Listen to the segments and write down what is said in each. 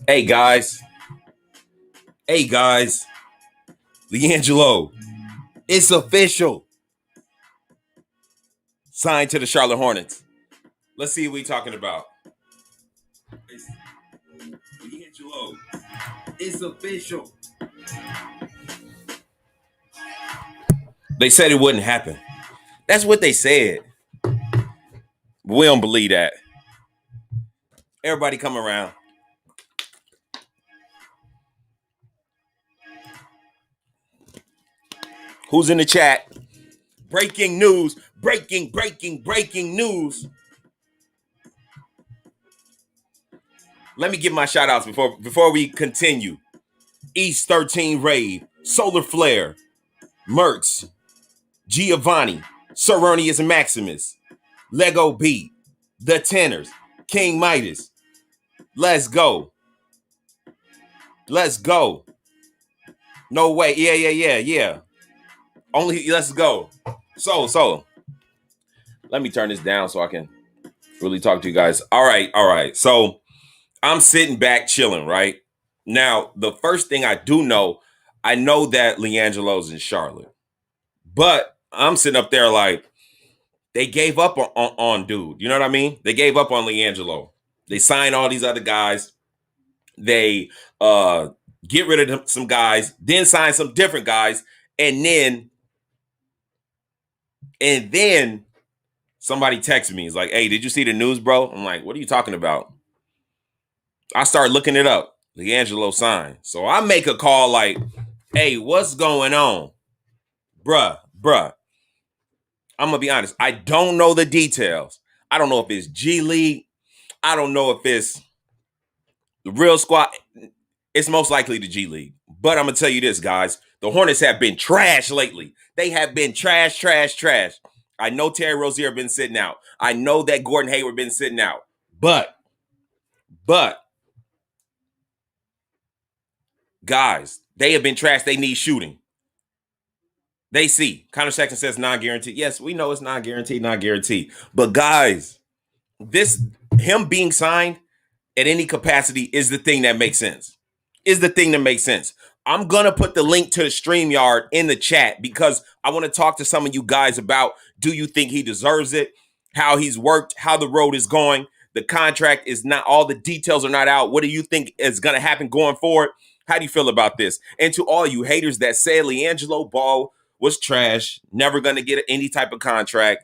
Hey guys, hey guys, LiAngelo, it's official. Signed to the Charlotte Hornets. Let's see what we're talking about. LiAngelo, it's official. They said it wouldn't happen. That's what they said. We don't believe that. Everybody come around. Who's in the chat? Breaking news. Breaking news. Let me give my shout outs before we continue. East 13 Rave, Solar Flare, Mertz, Giovanni, Seronius Maximus, Lego Beat, The Tenors, King Midas. Let's go. Let's go. No way. Yeah. Only let's go. So let me turn this down so I can really talk to you guys. All right. So I'm sitting back chilling, right? Now, the first thing I do know, I know that LiAngelo's in Charlotte. But I'm sitting up there like, they gave up on dude. You know what I mean? They gave up on LiAngelo. They signed all these other guys. They get rid of some guys, then sign some different guys, and then somebody texted me. It's like, hey, did you see the news, bro? I'm like, what are you talking about? I start looking it up. LiAngelo signed. So I make a call like, hey, what's going on? Bruh. I'm going to be honest. I don't know the details. I don't know if it's G League. I don't know if it's the real squad. It's most likely the G League. But I'm going to tell you this, guys. The Hornets have been trash lately. They have been trash. I know Terry Rozier been sitting out. I know that Gordon Hayward been sitting out. But, guys, they have been trash. They need shooting. They see. Connor Sexton says non-guaranteed. Yes, we know it's non-guaranteed. But, guys, him being signed at any capacity is the thing that makes sense. I'm going to put the link to the StreamYard in the chat because I want to talk to some of you guys about, do you think he deserves it? How he's worked, how the road is going. The contract is not, all the details are not out. What do you think is going to happen going forward? How do you feel about this? And to all you haters that said LiAngelo Ball was trash, never going to get any type of contract,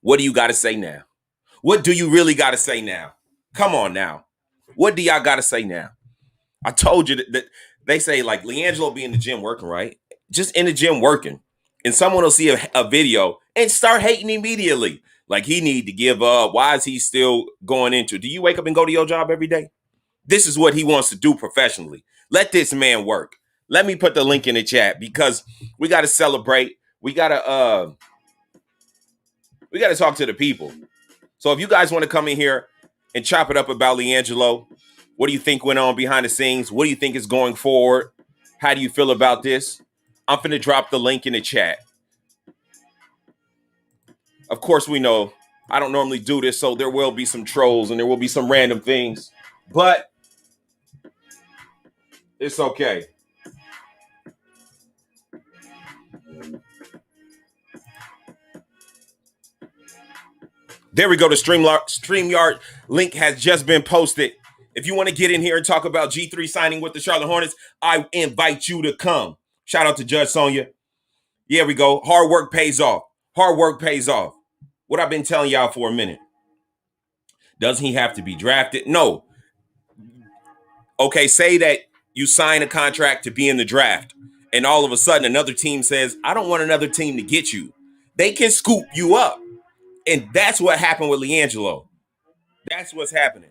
what do you got to say now? What do you really got to say now? Come on now. What do y'all got to say now? I told you that they say like LiAngelo be in the gym working, right? Just in the gym working. And someone will see a video and start hating immediately. Like he need to give up. Why is he still going into? Do you wake up and go to your job every day? This is what he wants to do professionally. Let this man work. Let me put the link in the chat because we got to celebrate. We got to talk to the people. So if you guys want to come in here and chop it up about LiAngelo, what do you think went on behind the scenes? What do you think is going forward? How do you feel about this? I'm finna drop the link in the chat. Of course, we know I don't normally do this, so there will be some trolls and there will be some random things, but it's okay. There we go. The StreamYard link has just been posted. If you want to get in here and talk about G3 signing with the Charlotte Hornets, I invite you to come. Shout out to Judge Sonia. Yeah, we go. Hard work pays off. What I've been telling y'all for a minute. Doesn't he have to be drafted? No. Okay, say that you sign a contract to be in the draft, and all of a sudden another team says, I don't want another team to get you. They can scoop you up. And that's what happened with LiAngelo. That's what's happening.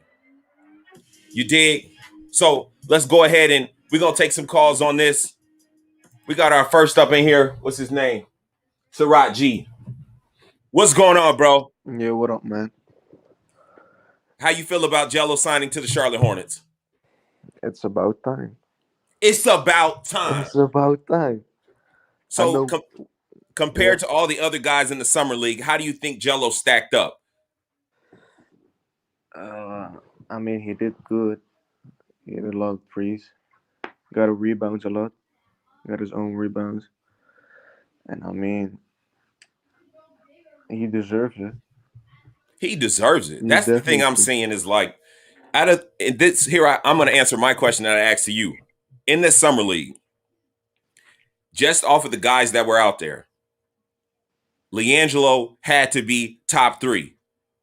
You dig? So let's go ahead and we're going to take some calls on this. We got our first up in here. What's his name? Sarat G. What's going on, bro? Yeah, what up, man? How you feel about Jello signing to the Charlotte Hornets? It's about time. So compared to all the other guys in the summer league, how do you think Jello stacked up? I mean, he did good. He had a lot of praise. Got a rebounds a lot. Got his own rebounds. And I mean, he deserves it. He deserves it. He That's the thing I'm definitely. saying is like, out of this here, I'm going to answer my question that I asked to you. In this summer league, just off of the guys that were out there, LiAngelo had to be top 3.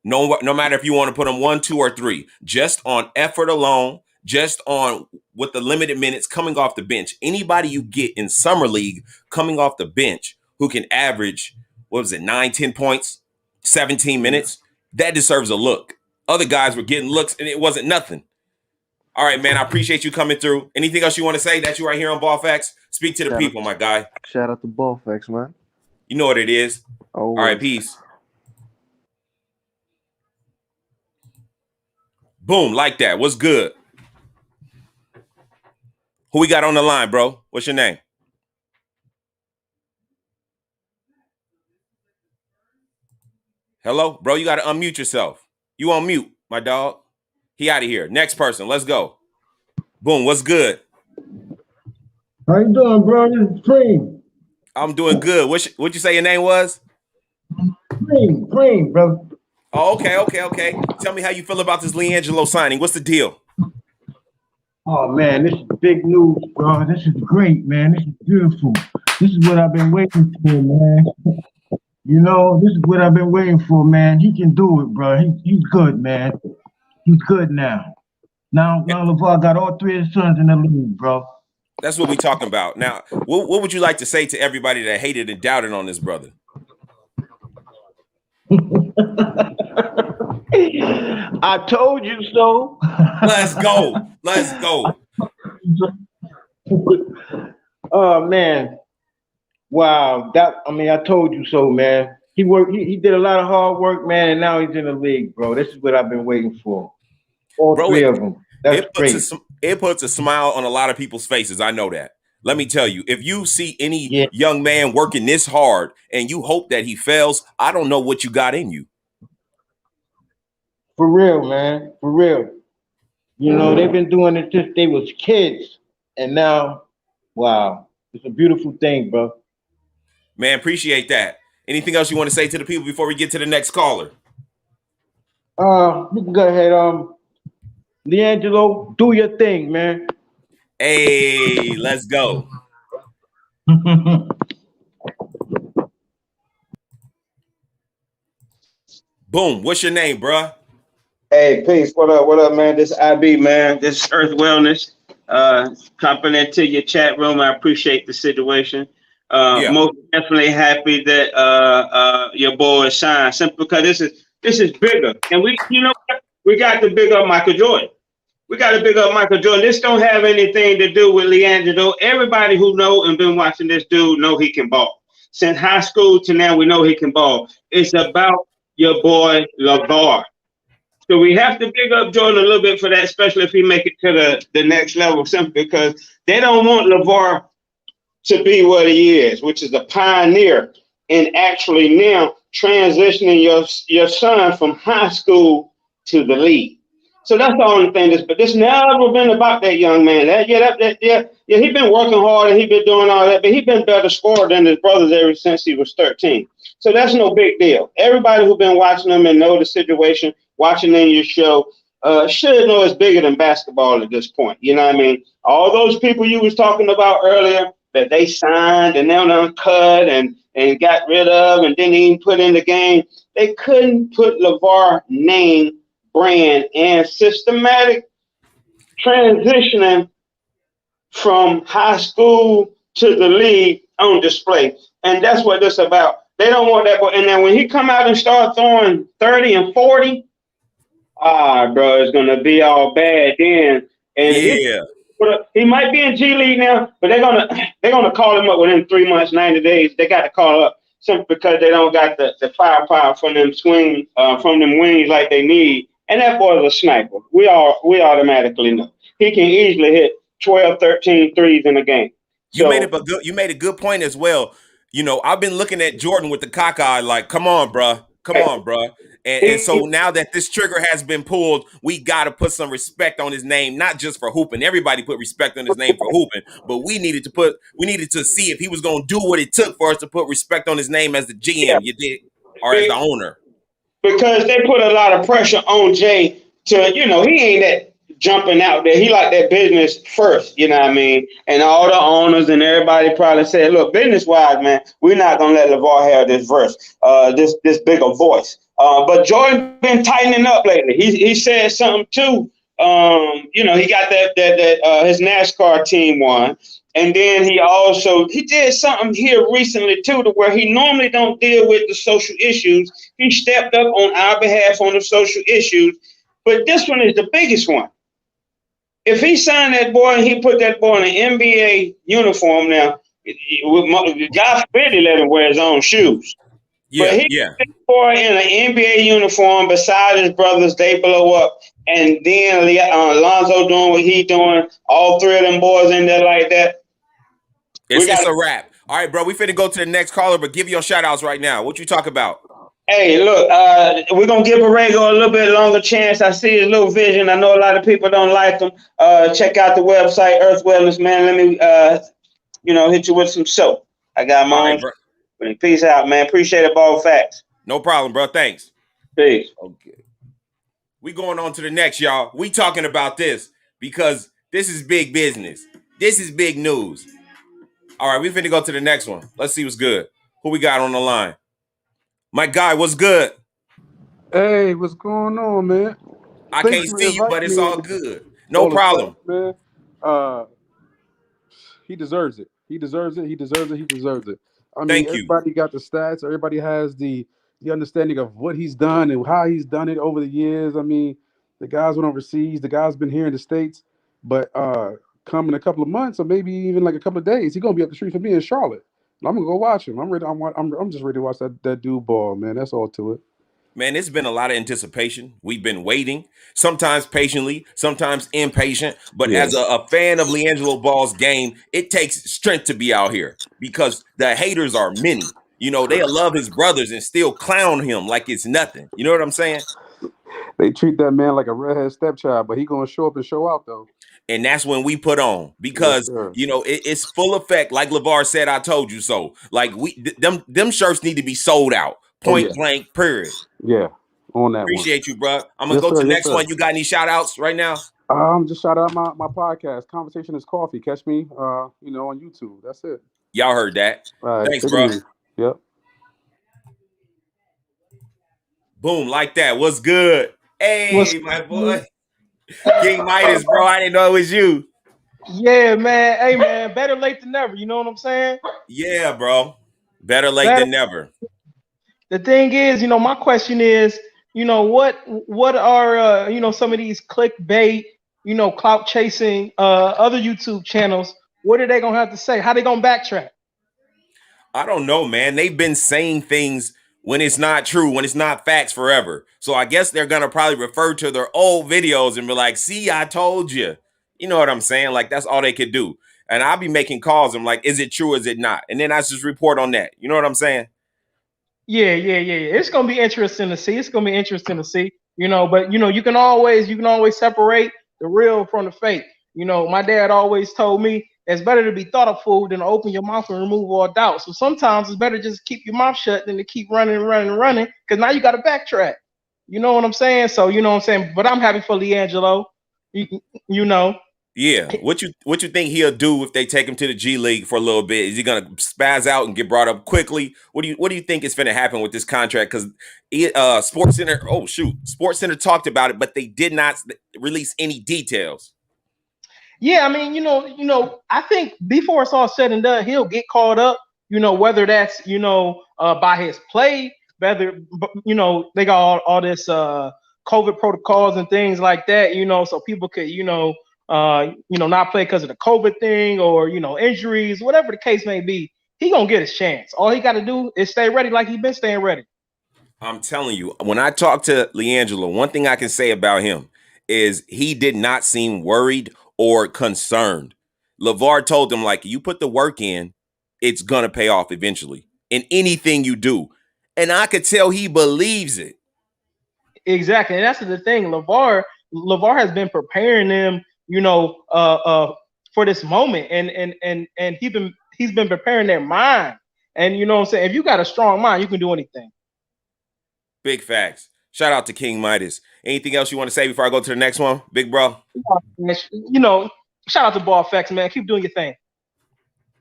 No matter if you want to put him 1, 2, or 3, just on effort alone, just on with the limited minutes coming off the bench. Anybody you get in summer league coming off the bench who can average, 9, 10 points, 17 Yeah. minutes, that deserves a look. Other guys were getting looks and it wasn't nothing. All right, man, I appreciate you coming through. Anything else you want to say that you right here on Ball Facts? Speak to the Shout out, people, my guy. shout out to Ballfax, man. You know what it is. All right, Always. peace. Boom, like that. What's good? Who we got on the line, bro? What's your name? Hello? Bro, you got to unmute yourself. You on mute, my dog. He out of here. Next person. Let's go. Boom, what's good? How you doing, bro? This is Cream. I'm doing good. What'd you say your name was? Cream, bro. Oh, okay. Tell me how you feel about this LiAngelo signing. What's the deal? Oh man, this is big news, bro. This is great, man. This is beautiful. This is what I've been waiting for, man. You know, this is what I've been waiting for, man. He can do it, bro. He's good, man. He's good now. Now LeVar got all 3 of his sons in the league, bro. That's what we talking about. Now, what would you like to say to everybody that hated and doubted on this brother? I told you so. Let's go. Oh man. Wow. I told you so, man. He worked, he did a lot of hard work, man, and now he's in the league, bro. This is what I've been waiting for. All Bro, 3 of them. That's great. It puts a smile on a lot of people's faces. I know that. Let me tell you, if you see any young man working this hard and you hope that he fails, I don't know what you got in you. For real, man. For real. You know, they've been doing it since they was kids. And now, wow. It's a beautiful thing, bro. Man, appreciate that. Anything else you want to say to the people before we get to the next caller? We can go ahead. LiAngelo, do your thing, man. Hey, let's go. Boom. What's your name, bruh? Hey, peace. What up, man? This IB, man. This Earth Wellness. Jumping into your chat room. I appreciate the situation. Most definitely happy that your boy is signed. Simply because this is bigger. And we got to big up Michael Jordan. We got to big up Michael Jordan. This don't have anything to do with LiAngelo. Everybody who know and been watching this dude know he can ball. Since high school to now, we know he can ball. It's about your boy LeVar. So we have to big up Jordan a little bit for that, especially if he make it to the next level, simply because they don't want LeVar to be what he is, which is a pioneer in actually now transitioning your son from high school to the league. So that's the only thing. But this never been about that young man. He been working hard and he been doing all that, but he been better scorer than his brothers ever since he was 13. So that's no big deal. Everybody who been watching him and know the situation, watching in your show, should know it's bigger than basketball at this point. You know what I mean? All those people you was talking about earlier that they signed and now uncut and got rid of and didn't even put in the game, they couldn't put LeVar name, brand, and systematic transitioning from high school to the league on display. And that's what this about. They don't want that. And then when he come out and start throwing 30 and 40, bro, it's going to be all bad then. And he might be in G League now, but they're gonna call him up within 3 months, 90 days. They got to call up simply because they don't got the firepower from them from them wings like they need. And that boy's a sniper. We automatically know. He can easily hit 12, 13 threes in a game. You made a good point as well. You know, I've been looking at Jordan with the cockeye like, come on, bruh. Come on, bro. And so now that this trigger has been pulled, we got to put some respect on his name, not just for hooping. Everybody put respect on his name for hooping, but we needed to see if he was going to do what it took for us to put respect on his name as the GM, you did, or as the owner. Because they put a lot of pressure on Jay to, he ain't that jumping out there. He like that business first, you know what I mean? And all the owners and everybody probably said, look, business-wise, man, we're not going to let LeVar have this verse, this bigger voice. But Jordan been tightening up lately. He said something too. He got that his NASCAR team won. And then he did something here recently too, to where he normally don't deal with the social issues. He stepped up on our behalf on the social issues, but this one is the biggest one. If he signed that boy and he put that boy in an NBA uniform now, God forbid he let him wear his own shoes. Yeah, but he put that boy in an NBA uniform beside his brothers, they blow up. And then Lonzo doing what he doing, all three of them boys in there like that. It's a wrap. All right, bro, we finna go to the next caller, but give your shout outs right now. What you talk about? Hey, look, we're going to give Borrego a little bit longer chance. I see his little vision. I know a lot of people don't like him. Check out the website, Earth Wellness, man. Let me, hit you with some soap. I got my own. Peace out, man. Appreciate it, Ball Facts. No problem, bro. Thanks. Peace. Okay. We going on to the next, y'all. We talking about this because this is big business. This is big news. All right, we finna go to the next one. Let's see what's good. Who we got on the line? My guy, what's good? Hey, what's going on, man? I can't see you, but it's all good. No problem. Man. He deserves it. He deserves it. He deserves it. He deserves it. I mean, everybody got the stats. Everybody has the understanding of what he's done and how he's done it over the years. I mean, the guys went overseas. The guy's been here in the States. But come in a couple of months or maybe even like a couple of days, he's going to be up the street from me in Charlotte. I'm going to go watch him. I'm ready. I'm just ready to watch that dude ball, man. That's all to it. Man, it's been a lot of anticipation. We've been waiting, sometimes patiently, sometimes impatient. But as a fan of LiAngelo Ball's game, it takes strength to be out here because the haters are many. They love his brothers and still clown him like it's nothing. You know what I'm saying? They treat that man like a redhead stepchild, but he going to show up and show out, though. And that's when we put on because, it's full effect. Like LeVar said, I told you so. Like them shirts need to be sold out. Point blank, period. Yeah, on that Appreciate you, bro. I'm going to go to the next one. You got any shout outs right now? Just shout out my podcast, Conversation is Coffee. Catch me, on YouTube. That's it. Y'all heard that. Thanks, bro. Yep. Boom, like that. What's good? Hey, my boy. King Midas, bro. I didn't know it was you. Yeah, man. Hey, man. Better late than never. You know what I'm saying? Yeah, bro. Better late than never. The thing is, my question is, what are some of these clickbait, clout chasing other YouTube channels? What are they gonna have to say? How they gonna backtrack? I don't know, man. They've been saying things when it's not true, when it's not facts forever. So I guess they're gonna probably refer to their old videos and be like, "See, I told you." You know what I'm saying? Like that's all they could do. And I'll be making calls. I'm like, "Is it true? Is it not?" And then I just report on that. You know what I'm saying? Yeah. It's gonna be interesting to see. But you can always separate the real from the fake. My dad always told me it's better to be thought of fool than to open your mouth and remove all doubt. So sometimes it's better just keep your mouth shut than to keep running, because now you got to backtrack. You know what I'm saying? So But I'm happy for LiAngelo. Yeah. What you think he'll do if they take him to the G League for a little bit? Is he gonna spaz out and get brought up quickly? What do you think is gonna happen with this contract? Because SportsCenter talked about it, but they did not release any details. Yeah, I mean, I think before it's all said and done, he'll get caught up. Whether that's by his play, whether they got all this COVID protocols and things like that. So people could not play because of the COVID thing or, injuries, whatever the case may be. He gonna get his chance. All he got to do is stay ready like he's been staying ready. I'm telling you, when I talk to LiAngelo, one thing I can say about him is he did not seem worried or concerned. LeVar told him, like, you put the work in, it's gonna pay off eventually in anything you do. And I could tell he believes it. Exactly. And that's the thing. LeVar has been preparing them, for this moment. And he's been preparing their mind. And you know what I'm saying? If you got a strong mind, you can do anything. Big facts. Shout out to King Midas. Anything else you want to say before I go to the next one, big bro? Shout out to Ball Facts, man. Keep doing your thing.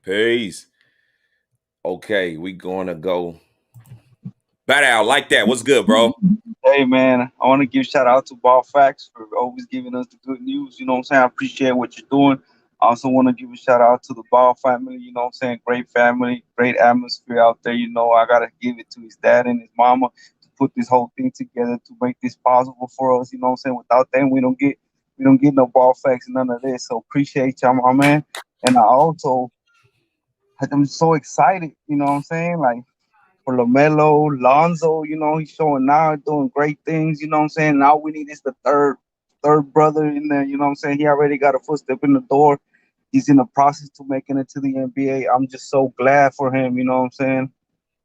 Peace. Okay, we gonna go. Bat out like that. What's good, bro? Hey, man, I want to give shout out to Ball Facts for always giving us the good news. You know what I'm saying? I appreciate what you're doing. I also want to give a shout out to the Ball family. You know what I'm saying? Great family, great atmosphere out there. I got to give it to his dad and his mama to put this whole thing together to make this possible for us. You know what I'm saying? Without them, we don't get no Ball Facts and none of this. So appreciate y'all, my man. And I'm so excited. You know what I'm saying? Like, for LaMelo, Lonzo, he's showing now, doing great things, you know what I'm saying? Now we need is the third brother in there, you know what I'm saying? He already got a footstep in the door. He's in the process to making it to the NBA. I'm just so glad for him, you know what I'm saying?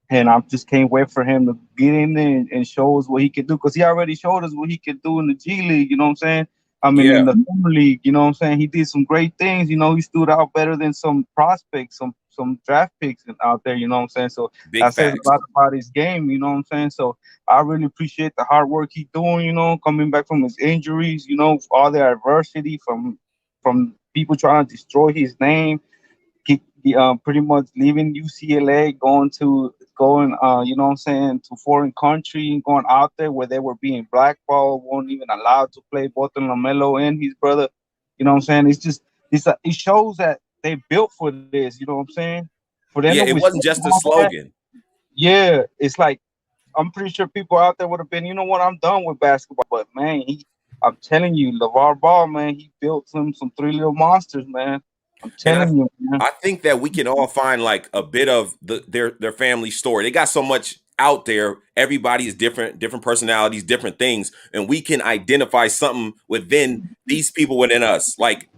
And I just can't wait for him to get in there and show us what he can do, because he already showed us what he could do in the G League, you know what I'm saying? I mean, in the Summer League, you know what I'm saying? He did some great things, he stood out better than some prospects, some draft picks out there, you know what I'm saying? So that says a lot about his game, you know what I'm saying? So I really appreciate the hard work he's doing, coming back from his injuries, all the adversity from people trying to destroy his name. He pretty much leaving UCLA, going you know what I'm saying, to foreign country, going out there where they were being blackballed, weren't even allowed to play, both LaMelo and his brother. You know what I'm saying? It shows that they built for this, you know what I'm saying? For them, it wasn't just a slogan. Yeah, it's like, I'm pretty sure people out there would have been, you know what, I'm done with basketball. But man, I'm telling you, LeVar Ball, man, he built some three little monsters, man. I'm telling you, man. I think that we can all find like a bit of their family story. They got so much out there. Everybody is different personalities, different things, and we can identify something within these people within us. Like,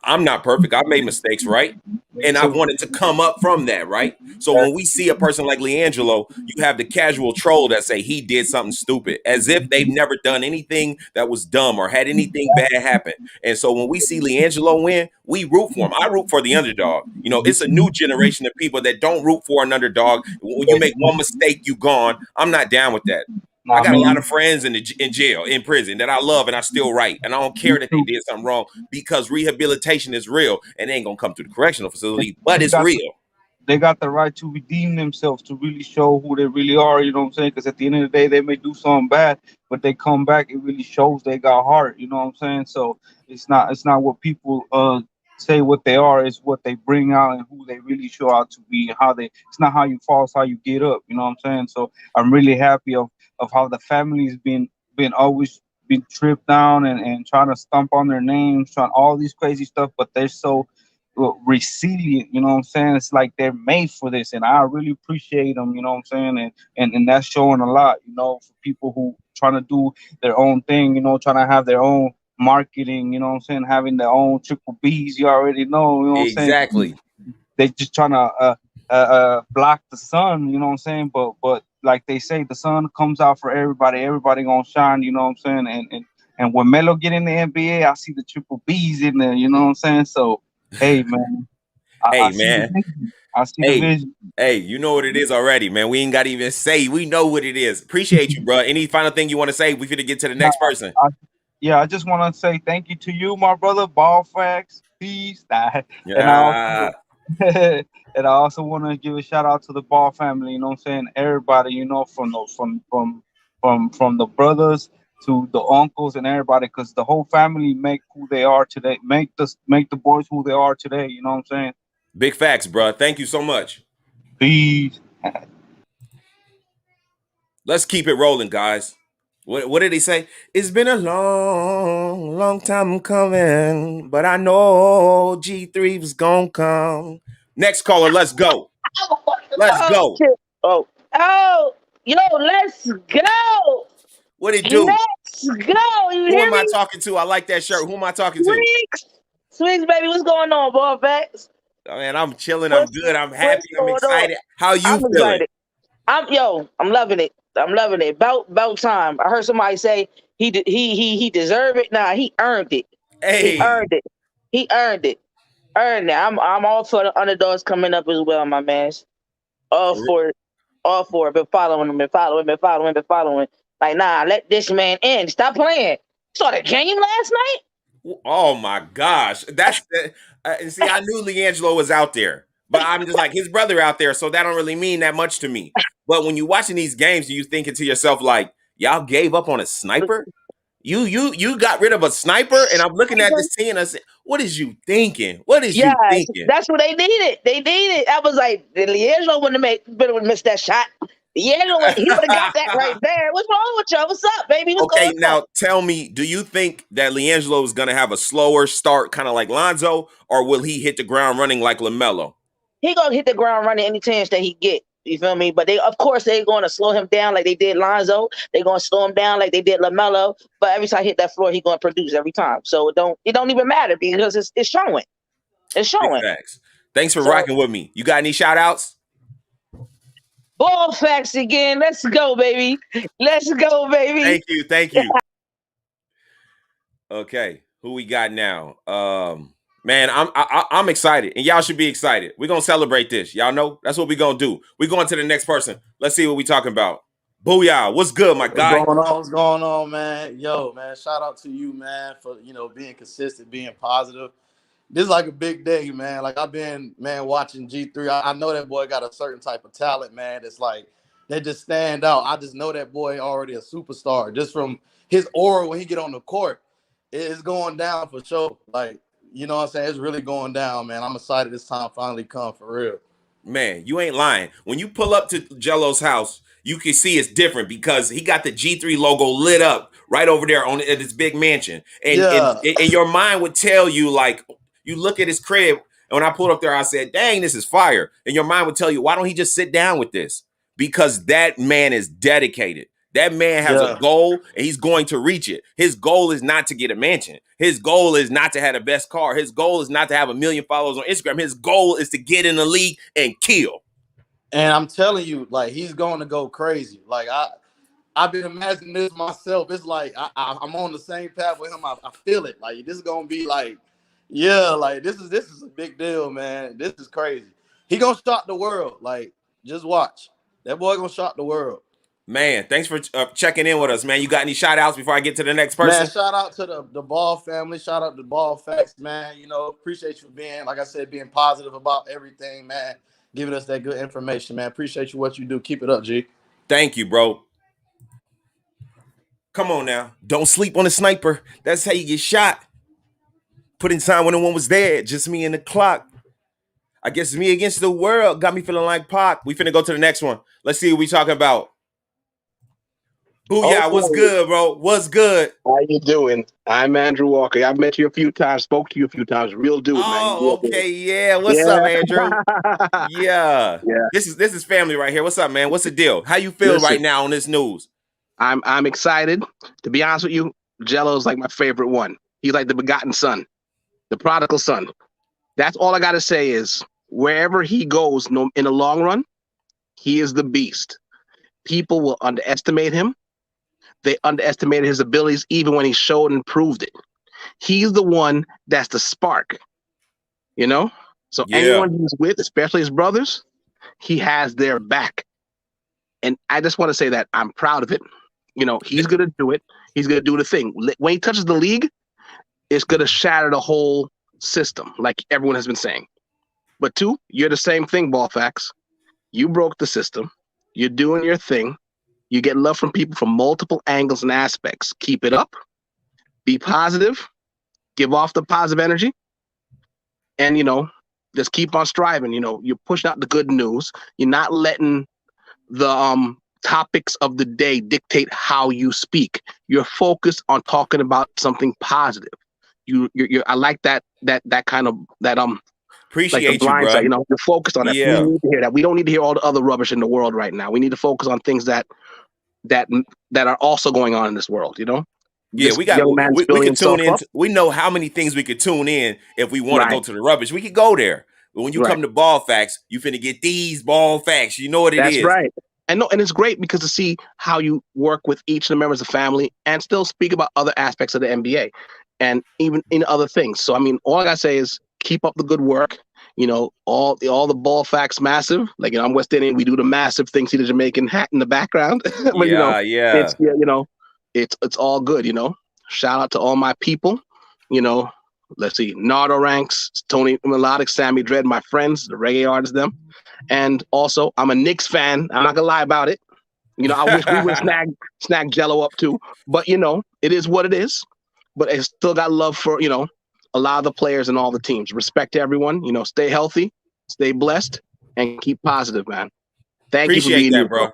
I'm not perfect. I've made mistakes, right? And I wanted to come up from that, right? So when we see a person like LiAngelo, you have the casual troll that say he did something stupid, as if they've never done anything that was dumb or had anything bad happen. And so when we see LiAngelo win, we root for him. I root for the underdog. It's a new generation of people that don't root for an underdog. When you make one mistake, you gone. I'm not down with that. I got a lot of friends in jail, in prison, that I love and I still write. And I don't care that they did something wrong, because rehabilitation is real, and they ain't going to come to the correctional facility, but it's real. They got the right to redeem themselves, to really show who they really are, you know what I'm saying? Because at the end of the day, they may do something bad, but they come back, it really shows they got heart, you know what I'm saying? So it's not what people say what they are, is what they bring out and who they really show out to be, and it's not how you fall, it's how you get up, you know what I'm saying? So I'm really happy of how the family's been always been tripped down and trying to stomp on their names, trying all these crazy stuff, but they're so resilient, you know what I'm saying? It's like they're made for this, and I really appreciate them, you know what I'm saying? And that's showing a lot, for people who trying to do their own thing, trying to have their own marketing, you know what I'm saying? Having their own triple Bs, you already know, you know what I'm saying? Exactly. They just trying to block the sun, you know what I'm saying? But like they say, the sun comes out for everybody. Everybody gonna shine, you know what I'm saying? And when Melo get in the NBA, I see the triple Bs in there, you know what I'm saying? So, hey, man. I see the vision. Hey, you know what it is already, man. We ain't got to even say. We know what it is. Appreciate you, bro. Any final thing you want to say? We finna get to the next person. I just want to say thank you to you, my brother. Ball Facts. Peace. And I also want to give a shout out to the Ball family, you know what I'm saying? Everybody, from the brothers to the uncles and everybody, because the whole family make who they are today, make the boys who they are today, you know what I'm saying? Big facts, bro. Thank you so much. Peace. Let's keep it rolling, guys. What did he say? It's been a long, long time coming, but I know G3 was gonna come. Next caller, let's go. Let's go. Let's go. What it do? Let's go. Who am I talking to? I like that shirt. Who am I talking to? Swigs, baby, what's going on, Ball Facts? Man, I'm chilling. I'm good. I'm happy. I'm excited. How you feeling? I'm loving it. I'm loving it. About time. I heard somebody say he deserved it. Nah, he earned it. He Hey, earned it. He earned it. Earned it. I'm all for the underdogs coming up as well, my man. All for it. All for it. Been following him. Been following. Like, nah, let this man in. Stop playing. Saw the game last night. oh my gosh, that's see, I knew LiAngelo was out there, but I'm just like his brother out there, so that don't really mean that much to me. But when you're watching these games, you thinking to yourself like, y'all gave up on a sniper. You got rid of a sniper, and I'm looking at this team and I said, what is you thinking? What is you Yes, thinking? that's what they needed. They needed. I was like, LiAngelo wouldn't have missed that shot. LiAngelo, he would have got that right there. What's wrong with y'all? What's up, baby? What's Okay, going on? now tell me, do you think that LiAngelo is going to have a slower start, kind of like Lonzo, or will he hit the ground running like LaMelo? He gonna hit the ground running any chance that he get. You feel me? But of course, they're going to slow him down like they did Lonzo. They're going to slow him down like they did LaMelo. But every time he hit that floor, he going to produce every time. So it don't even matter because it's showing. It's showing. Thanks. Thanks for rocking with me. You got any shout outs? Ball facts again. Let's go, baby. Let's go, baby. Thank you. Okay, who we got now? Man, I'm excited, and y'all should be excited. We're gonna celebrate this. Y'all know that's what we're gonna do. We're going to the next person. Let's see what we talking about. Booyah! What's good, my guy? What's going on, man? Yo, man, shout out to you, man, for being consistent, being positive. This is like a big day, man. Like I've been, man, watching G3. I know that boy got a certain type of talent, man. It's like they just stand out. I just know that boy already a superstar just from his aura when he get on the court. It's going down for sure. Like, you know what I'm saying? It's really going down, man. I'm excited this time finally come for real. Man, you ain't lying. When you pull up to Jello's house, you can see it's different because he got the G3 logo lit up right over there at his big mansion. And your mind would tell you, like, you look at his crib, and when I pulled up there, I said, dang, this is fire. And your mind would tell you, why don't he just sit down with this? Because that man is dedicated. That man has a goal, and he's going to reach it. His goal is not to get a mansion. His goal is not to have the best car. His goal is not to have 1 million followers on Instagram. His goal is to get in the league and kill. And I'm telling you, like, he's going to go crazy. Like, I've been imagining this myself. It's like I'm on the same path with him. I feel it. Like, this is going to be like, like, this is a big deal, man. This is crazy. He going to shock the world. Like, just watch. That boy going to shock the world. Man, thanks for checking in with us, man. You got any shout outs before I get to the next person? Man, shout out to the Ball family. Shout out to Ball Facts, man. Appreciate you for being, like I said, being positive about everything, man. Giving us that good information, man. Appreciate you what you do. Keep it up, G. Thank you, bro. Come on now. Don't sleep on a sniper. That's how you get shot. Put in time when no one was there. Just me and the clock. I guess me against the world. Got me feeling like Pac. We finna go to the next one. Let's see what we talking about. Booyah, what's good, bro? What's good? How you doing? I'm Andrew Walker. I've met you a few times, spoke to you a few times. Real dude, man. Oh, okay, yeah. What's up, Andrew? Yeah. This is family right here. What's up, man? What's the deal? How you feel right now on this news? I'm excited. To be honest with you, Jello's like my favorite one. He's like the begotten son, the prodigal son. That's all I gotta say is wherever he goes, in the long run, he is the beast. People will underestimate him. They underestimated his abilities even when he showed and proved it. He's the one that's the spark, So anyone he's with, especially his brothers, he has their back. And I just want to say that I'm proud of it. He's going to do it. He's going to do the thing. When he touches the league, it's going to shatter the whole system, like everyone has been saying. But two, you're the same thing, Ball Facts. You broke the system. You're doing your thing. You get love from people from multiple angles and aspects. Keep it up. Be positive. Give off the positive energy. And, just keep on striving. You're pushing out the good news. You're not letting the topics of the day dictate how you speak. You're focused on talking about something positive. I like that kind of appreciate like the blind you, bro. side, you're focused on that. Yeah. We need to hear that. We don't need to hear all the other rubbish in the world right now. We need to focus on things that are also going on in this world, Yeah, this we can tune in. We know how many things we could tune in if we want to go to the rubbish. We could go there. But when you come to Ball Facts, you finna get these Ball Facts. You know what it is. That's right. And it's great because to see how you work with each of the members of the family and still speak about other aspects of the NBA and even in other things. So I mean, all I gotta say is keep up the good work. You know, all the ball facts massive. Like, you know, I'm West Indian. We do the massive thing. See the Jamaican hat in the background. But, you know, it's, you know, it's all good. You know, shout out to all my people. You know, let's see, Nardo Ranks, Tony Melodic, Sammy Dread, my friends, the reggae artists, them. And also, I'm a Knicks fan. I'm not gonna lie about it. You know, I wish we would snag Jello up too. But you know, it is what it is. But I still got love for, you know, a lot of the players and all the teams. Respect to everyone. You know, stay healthy, stay blessed, and keep positive, man. Thank you for being here, bro.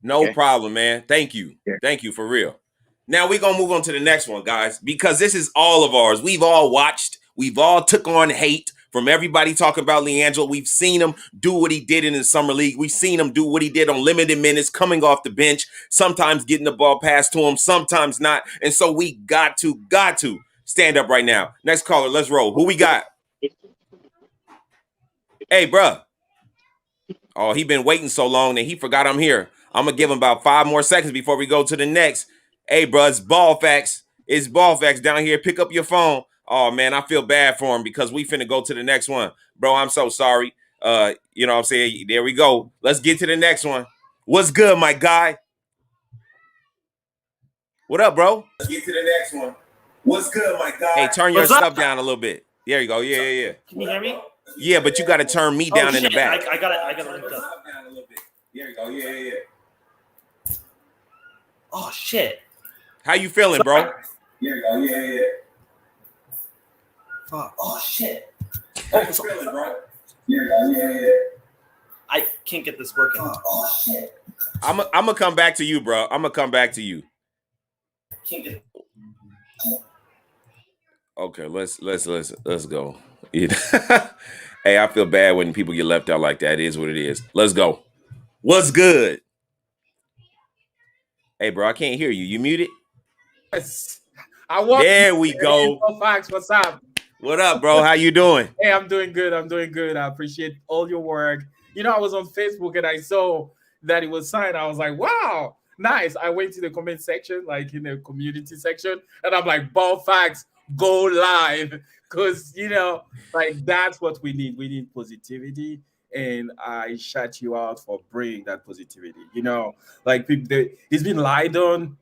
No problem, man. Thank you. Thank you for real. Now we're going to move on to the next one, guys, because this is all of ours. We've all watched. We've all took on hate from everybody talking about LiAngelo. We've seen him do what he did in the summer league. We've seen him do what he did on limited minutes, coming off the bench, sometimes getting the ball passed to him, sometimes not. And so we got to stand up right now. Next caller, let's roll. Who we got? Hey, bruh. Oh, he been waiting so long that he forgot I'm here. I'm going to give him about 5 more seconds before we go to the next. Hey, bruh, it's Ball Facts. It's Ball Facts down here. Pick up your phone. Oh, man, I feel bad for him because we finna go to the next one. Bro, I'm so sorry. You know what I'm saying? There we go. Let's get to the next one. What's good, my guy? What up, bro? Let's get to the next one. What's good, my guy? Hey, turn your stuff down a little bit. There you go. Yeah. Can you hear me? Yeah, but you got to turn me down in the back. I got it linked up. There you go. Yeah. Oh, shit. How you feeling, bro? There you go. Yeah. Fuck. Oh, shit. How you feeling, bro? Yeah. I can't get this working. Oh, shit. I'm gonna come back to you, bro. I'm gonna come back to you. Can't get. Okay, let's go. Hey, I feel bad when people get left out like that. It is what it is. Let's go. What's good? Hey, bro, I can't hear you. You muted? Yes. There we go. Fox, what's up? What up, bro? How you doing? Hey, I'm doing good. I appreciate all your work. You know, I was on Facebook and I saw that it was signed. I was like, wow, nice. I went to the comment section, like in the community section, and I'm like, Ball Facts, go live. Because, you know, like that's what we need. We need positivity. And I shout you out for bringing that positivity. You know, like he's been lied on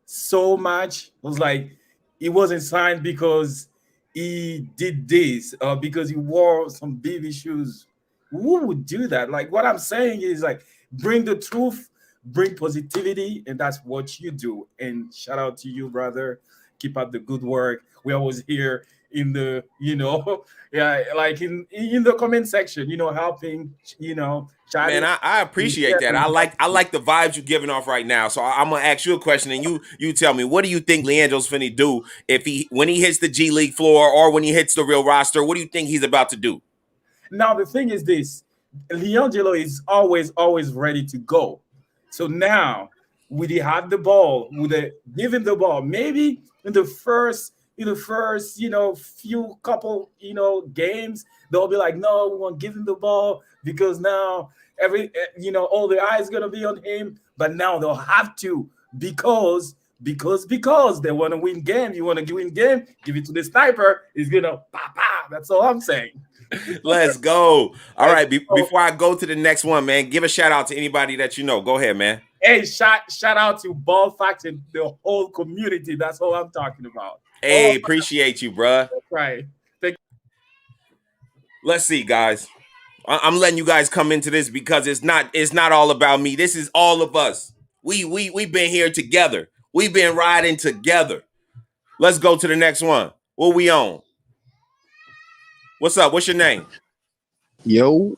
so much. It was like he wasn't signed because he did this or because he wore some baby shoes. Who would do that? Like what I'm saying is like bring the truth, bring positivity, and that's what you do. And shout out to you, brother. Keep up the good work. We always here in the, you know, like in the comment section, you know, helping, you know, man, I appreciate that. I like the vibes you're giving off right now. So I'm gonna ask you a question, and you tell me, what do you think LiAngelo's finna do when he hits the G League floor or when he hits the real roster? What do you think he's about to do? Now the thing is this: LiAngelo is always ready to go. So now, would he have the ball? Would they give him the ball? Maybe in the first, you know, few couple, you know, games, they'll be like, no, we won't give him the ball because now all the eyes gonna be on him. But now they'll have to because they want to win game. You want to win game, give it to the sniper. He's gonna pa. That's all I'm saying. Let's go. All right. Before I go to the next one, man, give a shout out to anybody that you know. Go ahead, man. Hey, shout out to Ball Facts and the whole community. That's all I'm talking about. Hey, appreciate you, bruh. That's right. Thank you. Let's see, guys. I'm letting you guys come into this because it's not all about me. This is all of us. We've been here together. We've been riding together. Let's go to the next one. What we on? What's up? What's your name? Yo,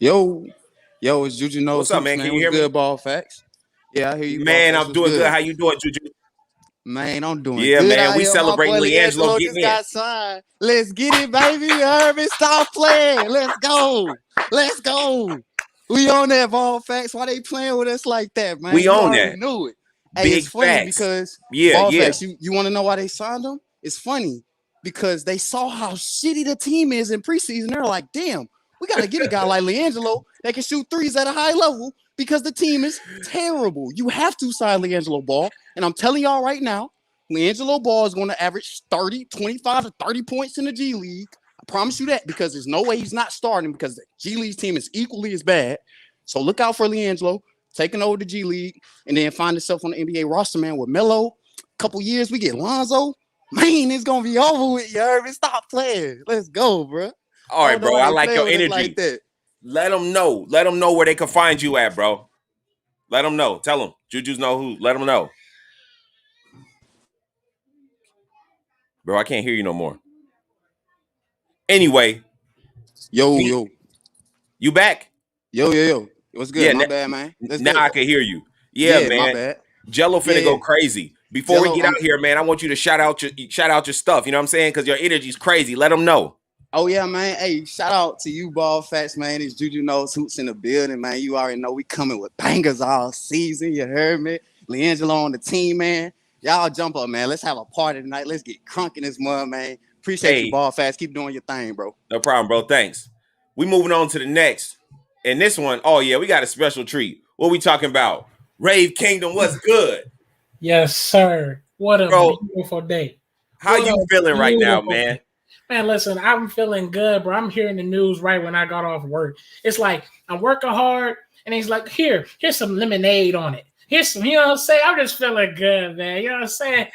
it's Juju. No, what's up, man? Can you hear me? Good, Ball Facts. Yeah, I hear you. Man, I'm doing good. How you doing, Juju? Man, I'm doing good. Yeah, man, we here. celebrating LiAngelo just got signed. Let's get it, baby. You heard me? Stop playing. Let's go. We on that, Ball Facts. Why they playing with us like that, man? We on that. Knew it. Hey, it's funny facts. Because Ball Facts, you want to know why they signed him? It's funny because they saw how shitty the team is in preseason. They're like, damn, We got to get a guy like LiAngelo that can shoot threes at a high level because the team is terrible. You have to sign LiAngelo Ball. And I'm telling y'all right now, LiAngelo Ball is going to average 25 to 30 points in the G League. I promise you that, because there's no way he's not starting, because the G League team is equally as bad. So look out for LiAngelo taking over the G League and then find himself on the NBA roster, man, with Melo. Couple years, we get Lonzo. Man, it's going to be over with, you heard me? Stop playing. Let's go, bro. All right, bro. I like your energy. Like that. Let them know. Let them know where they can find you at, bro. Let them know. Tell them. Juju's know who. Let them know. Bro, I can't hear you no more. Anyway. Yo. You back? Yo. What's good? Yeah, my bad, man. Now I can hear you. Yeah, man. My bad. Jello finna go crazy. Before we get out here, man, I want you to shout out your stuff. You know what I'm saying? Because your energy's crazy. Let them know. Oh, yeah, man. Hey, shout out to you, Ball Facts, man. It's Juju Knows Hoops in the building, man. You already know we coming with bangers all season. You heard me? LiAngelo on the team, man. Y'all jump up, man. Let's have a party tonight. Let's get crunk in this mud, man. Appreciate you, Ball Facts. Keep doing your thing, bro. No problem, bro. Thanks. We moving on to the next. And this one, oh, yeah, we got a special treat. What we talking about? Rave Kingdom, what's good? Yes, sir. What a beautiful day. How you feeling right now, man? Man, listen, I'm feeling good, bro. I'm hearing the news right when I got off work. It's like I'm working hard, and he's like, here's some lemonade on it. Here's some, you know what I'm saying? I'm just feeling good, man. You know what I'm saying?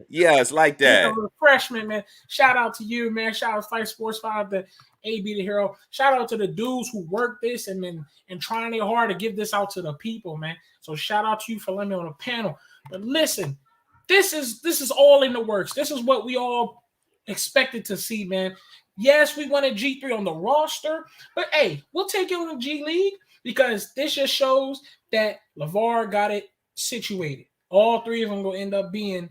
Yeah, it's like that. Refreshment, man. Shout out to you, man. Shout out to Fight Sports 5, the AB the Hero. Shout out to the dudes who work this and trying their hard to give this out to the people, man. So shout out to you for letting me on the panel. But listen, this is all in the works. This is what we all expected to see, man. Yes, we wanted G3 on the roster, but hey, we'll take it on the G League because this just shows that LeVar got it situated. All three of them will end up being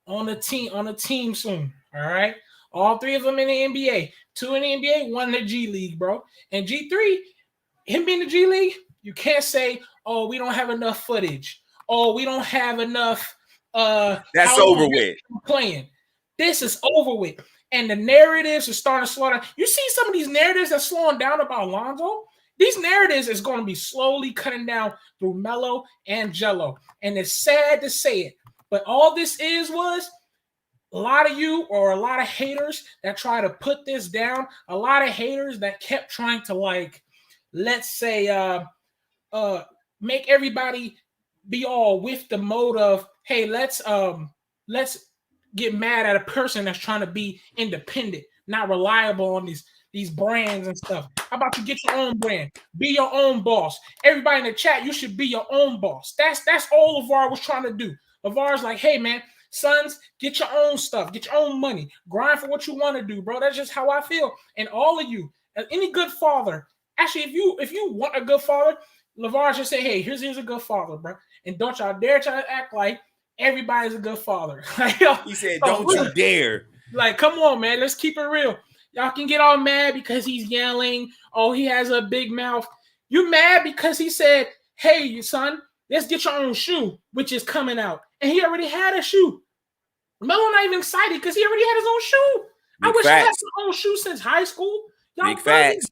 on a team soon. All right, all three of them in the NBA. 2 in the NBA, 1 in the G League, bro. And G3, him being in the G League, you can't say, "Oh, we don't have enough footage. Oh, we don't have enough." That's over with. Playing. This is over with. And the narratives are starting to slow down. You see some of these narratives that's slowing down about Lonzo? These narratives is going to be slowly cutting down through Melo and Jello. And it's sad to say it. But all this was a lot of you or a lot of haters that try to put this down. A lot of haters that kept trying to, like, let's say, make everybody be all with the mode of, hey, let's get mad at a person that's trying to be independent, not reliable on these brands and stuff. How about you get your own brand? Be your own boss. Everybody in the chat, you should be your own boss. That's all LeVar was trying to do. LeVar's like, hey, man, sons, get your own stuff. Get your own money. Grind for what you want to do, bro. That's just how I feel. And all of you, any good father, actually, if you want a good father, LeVar should say, hey, here's a good father, bro. And don't y'all dare try to act like everybody's a good father. He said, don't you dare. Like, come on, man. Let's keep it real. Y'all can get all mad because he's yelling. Oh, he has a big mouth. You mad because he said, hey, son, let's get your own shoe, which is coming out. And he already had a shoe. Melo not even excited because he already had his own shoe. I wish I had his own shoe since high school. Big facts.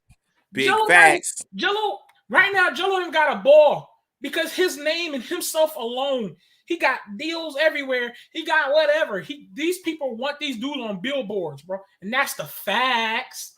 Big facts. Jello, right now, Jello ain't got a ball because his name and himself alone. He got deals everywhere. He got whatever. These people want these dudes on billboards, bro. And that's the facts.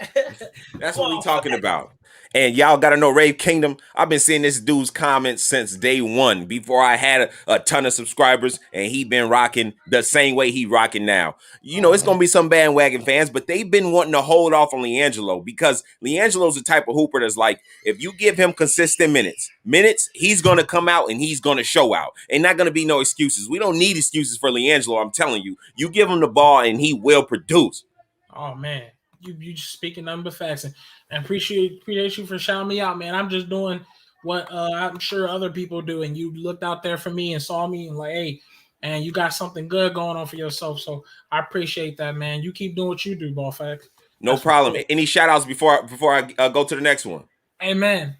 That's what we talking about. And y'all got to know, Rave Kingdom, I've been seeing this dude's comments since day one, before I had a ton of subscribers, and he been rocking the same way he rocking now. You know, it's going to be some bandwagon fans, but they've been wanting to hold off on LiAngelo because LiAngelo's the type of hooper that's like, if you give him consistent minutes, he's going to come out and he's going to show out. Ain't not going to be no excuses. We don't need excuses for LiAngelo, I'm telling you. You give him the ball and he will produce. Oh, man. You just speaking nothing but facts, and appreciate you for shouting me out, man. I'm just doing what I'm sure other people do, and you looked out there for me and saw me and like, hey, and you got something good going on for yourself. So I appreciate that, man. You keep doing what you do, Ball Facts. No problem. Cool. Any shout outs before I go to the next one? Amen.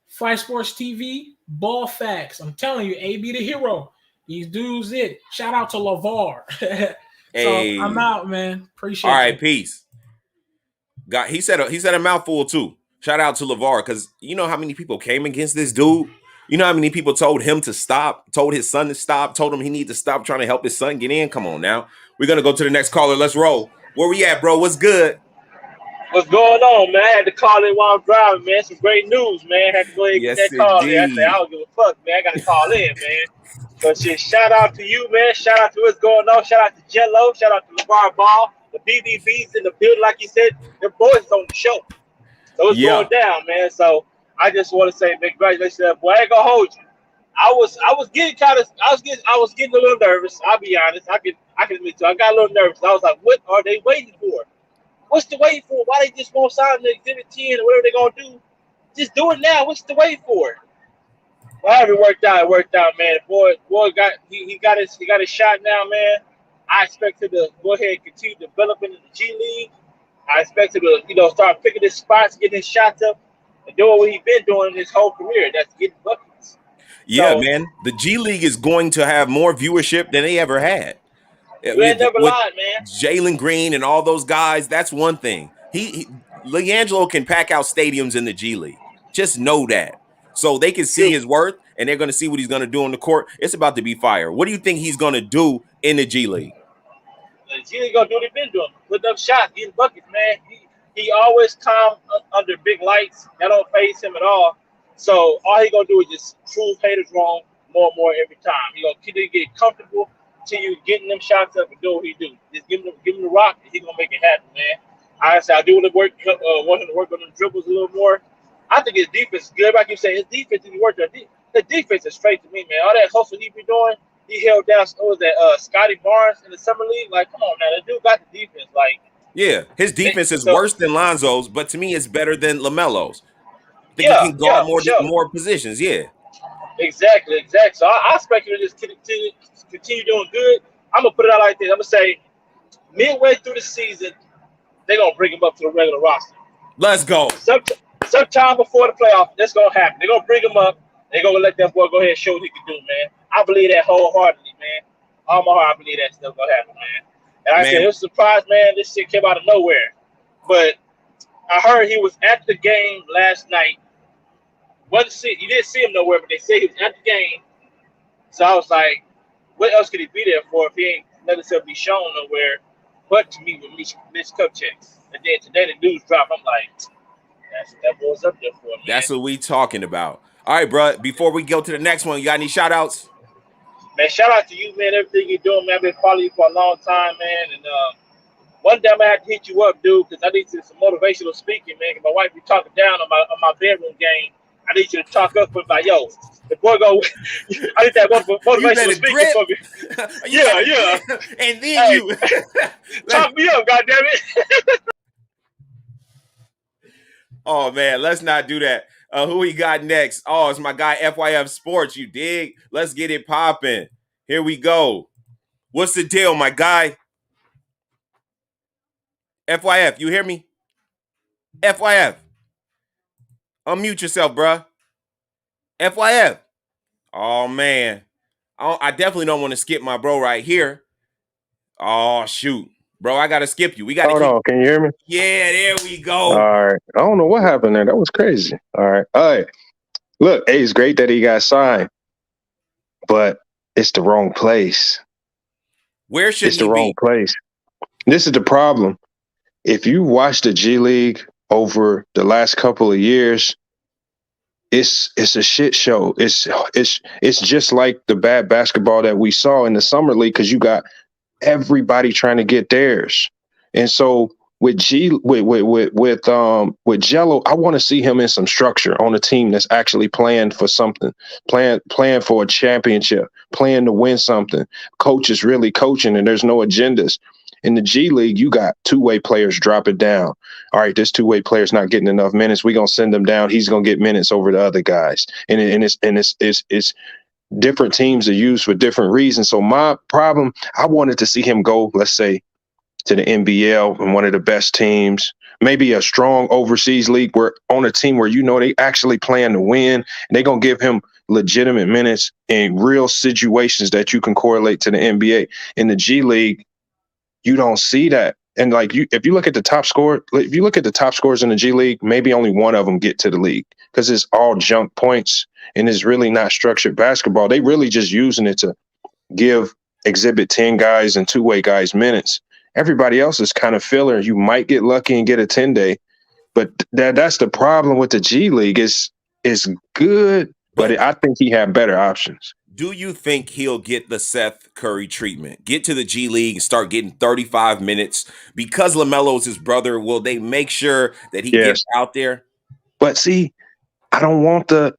Fight Sports TV, Ball Facts. I'm telling you, AB the Hero. These dudes it. Shout out to LeVar. Hey. So I'm out, man. Appreciate it. All right, peace. He said a mouthful too. Shout out to LeVar, because you know how many people came against this dude? You know how many people told him to stop, told his son to stop, told him he need to stop trying to help his son get in? Come on now. We're going to go to the next caller. Let's roll. Where we at, bro? What's good? What's going on, man? I had to call in while I'm driving, man. Some great news, man. Had to go ahead and get that call in. I said, I don't give a fuck, man. I got to call in, man. But shit, shout out to you, man. Shout out to what's going on. Shout out to Jello. Shout out to LeVar Ball. The BBBs in the building, like you said. The boys on the show. So it's going down, man. So I just want to say, man, congratulations to that boy. I ain't gonna hold you. I was getting a little nervous. I'll be honest. I can admit to it. I got a little nervous. I was like, what are they waiting for? What's the wait for? Why they just won't sign the Exhibit 10 or whatever they're gonna do? Just do it now. What's the wait for? Well, however it worked out, man. Boy got he got his shot now, man. I expect him to go ahead and continue developing in the G League. I expect him to, start picking his spots, getting his shots up, and doing what he's been doing his whole career. That's getting buckets. Yeah, so, man. The G League is going to have more viewership than they ever had. You ain't never lied, man. Jalen Green and all those guys, that's one thing. LiAngelo can pack out stadiums in the G League. Just know that. So they can see his worth, and they're going to see what he's going to do on the court. It's about to be fire. What do you think he's going to do in the G League? The G League going to do what he's been doing. Putting up shots, getting buckets, man. He always calm under big lights. That don't faze him at all. So all he going to do is just prove haters wrong more and more every time. He going to keep get comfortable till you getting them shots up and do what he do. Just give him the rock, and he's going to make it happen, man. Honestly, I do want him to work on them dribbles a little more. I think his defense is good. Like you say, his defense is worth it. The defense is straight to me, man. All that hustle he be doing, he held down Scotty Barnes in the summer league. Like, come on, man, the dude got the defense. Like, yeah, his defense is worse than Lonzo's, but to me, it's better than LaMelo's. I think he can guard more positions. Yeah, exactly. So I expect him to just continue doing good. I'm gonna put it out like this. I'm gonna say, midway through the season, they're gonna bring him up to the regular roster. Let's go. Sometime before the playoffs, that's gonna happen. They're gonna bring him up. They're gonna let that boy go ahead and show what he can do, man. I believe that wholeheartedly, man. All my heart, I believe that stuff gonna happen, man. And I said, it was a surprise, man. This shit came out of nowhere. But I heard he was at the game last night. You didn't see him nowhere, but they said he was at the game. So I was like, what else could he be there for if he ain't necessarily shown nowhere but to me with Mitch Kupchak? And then today the news dropped. I'm like, that boy's up there for me. That's what we talking about. All right, bro. Before we go to the next one, you got any shout outs? Man, shout out to you, man. Everything you're doing, man. I've been following you for a long time, man. And one day I'm gonna have to hit you up, dude, because I need some motivational speaking, man. Cause my wife be talking down on my bedroom game. I need you to talk up with like, yo, the boy go. I need that motivational speaking for me. Yeah. And then you talk me up, goddammit. Oh man, let's not do that. Who we got next? Oh, it's my guy FYF Sports. You dig? Let's get it popping. Here we go. What's the deal, my guy? FYF, you hear me? FYF. Unmute yourself, bruh. FYF. Oh, man. I definitely don't want to skip my bro right here. Oh, shoot. Bro, I got to skip you. We got to Hold on. Can you hear me? Yeah, there we go. All right. I don't know what happened there. That was crazy. All right. Look, hey, it's great that he got signed, but it's the wrong place. Where should it's the wrong place? This is the problem. If you watch the G League over the last couple of years, it's a shit show. It's just like the bad basketball that we saw in the summer league because you got everybody trying to get theirs. And so with Jello, I want to see him in some structure on a team that's actually playing for something, playing for a championship, playing to win something. Coach is really coaching and there's no agendas. In the G League, you got two-way players drop it down. All right, this two-way player's not getting enough minutes. We're gonna send him down. He's gonna get minutes over the other guys. And it's different teams are used for different reasons. So my problem, I wanted to see him go, let's say, to the NBL and one of the best teams, maybe a strong overseas league where on a team where they actually plan to win and they're gonna give him legitimate minutes in real situations that you can correlate to the NBA. In the G League, you don't see that. And like if you look at the top score, if you look at the top scores in the G League, maybe only one of them get to the league because it's all junk points and it's really not structured basketball. They really just using it to give Exhibit 10 guys and two-way guys minutes. Everybody else is kind of filler. You might get lucky and get a 10-day, but that's the problem with the G League. Is good, but I think he had better options. Do you think he'll get the Seth Curry treatment? Get to the G League and start getting 35 minutes because LaMelo's his brother. Will they make sure that he gets out there? But see, I don't want the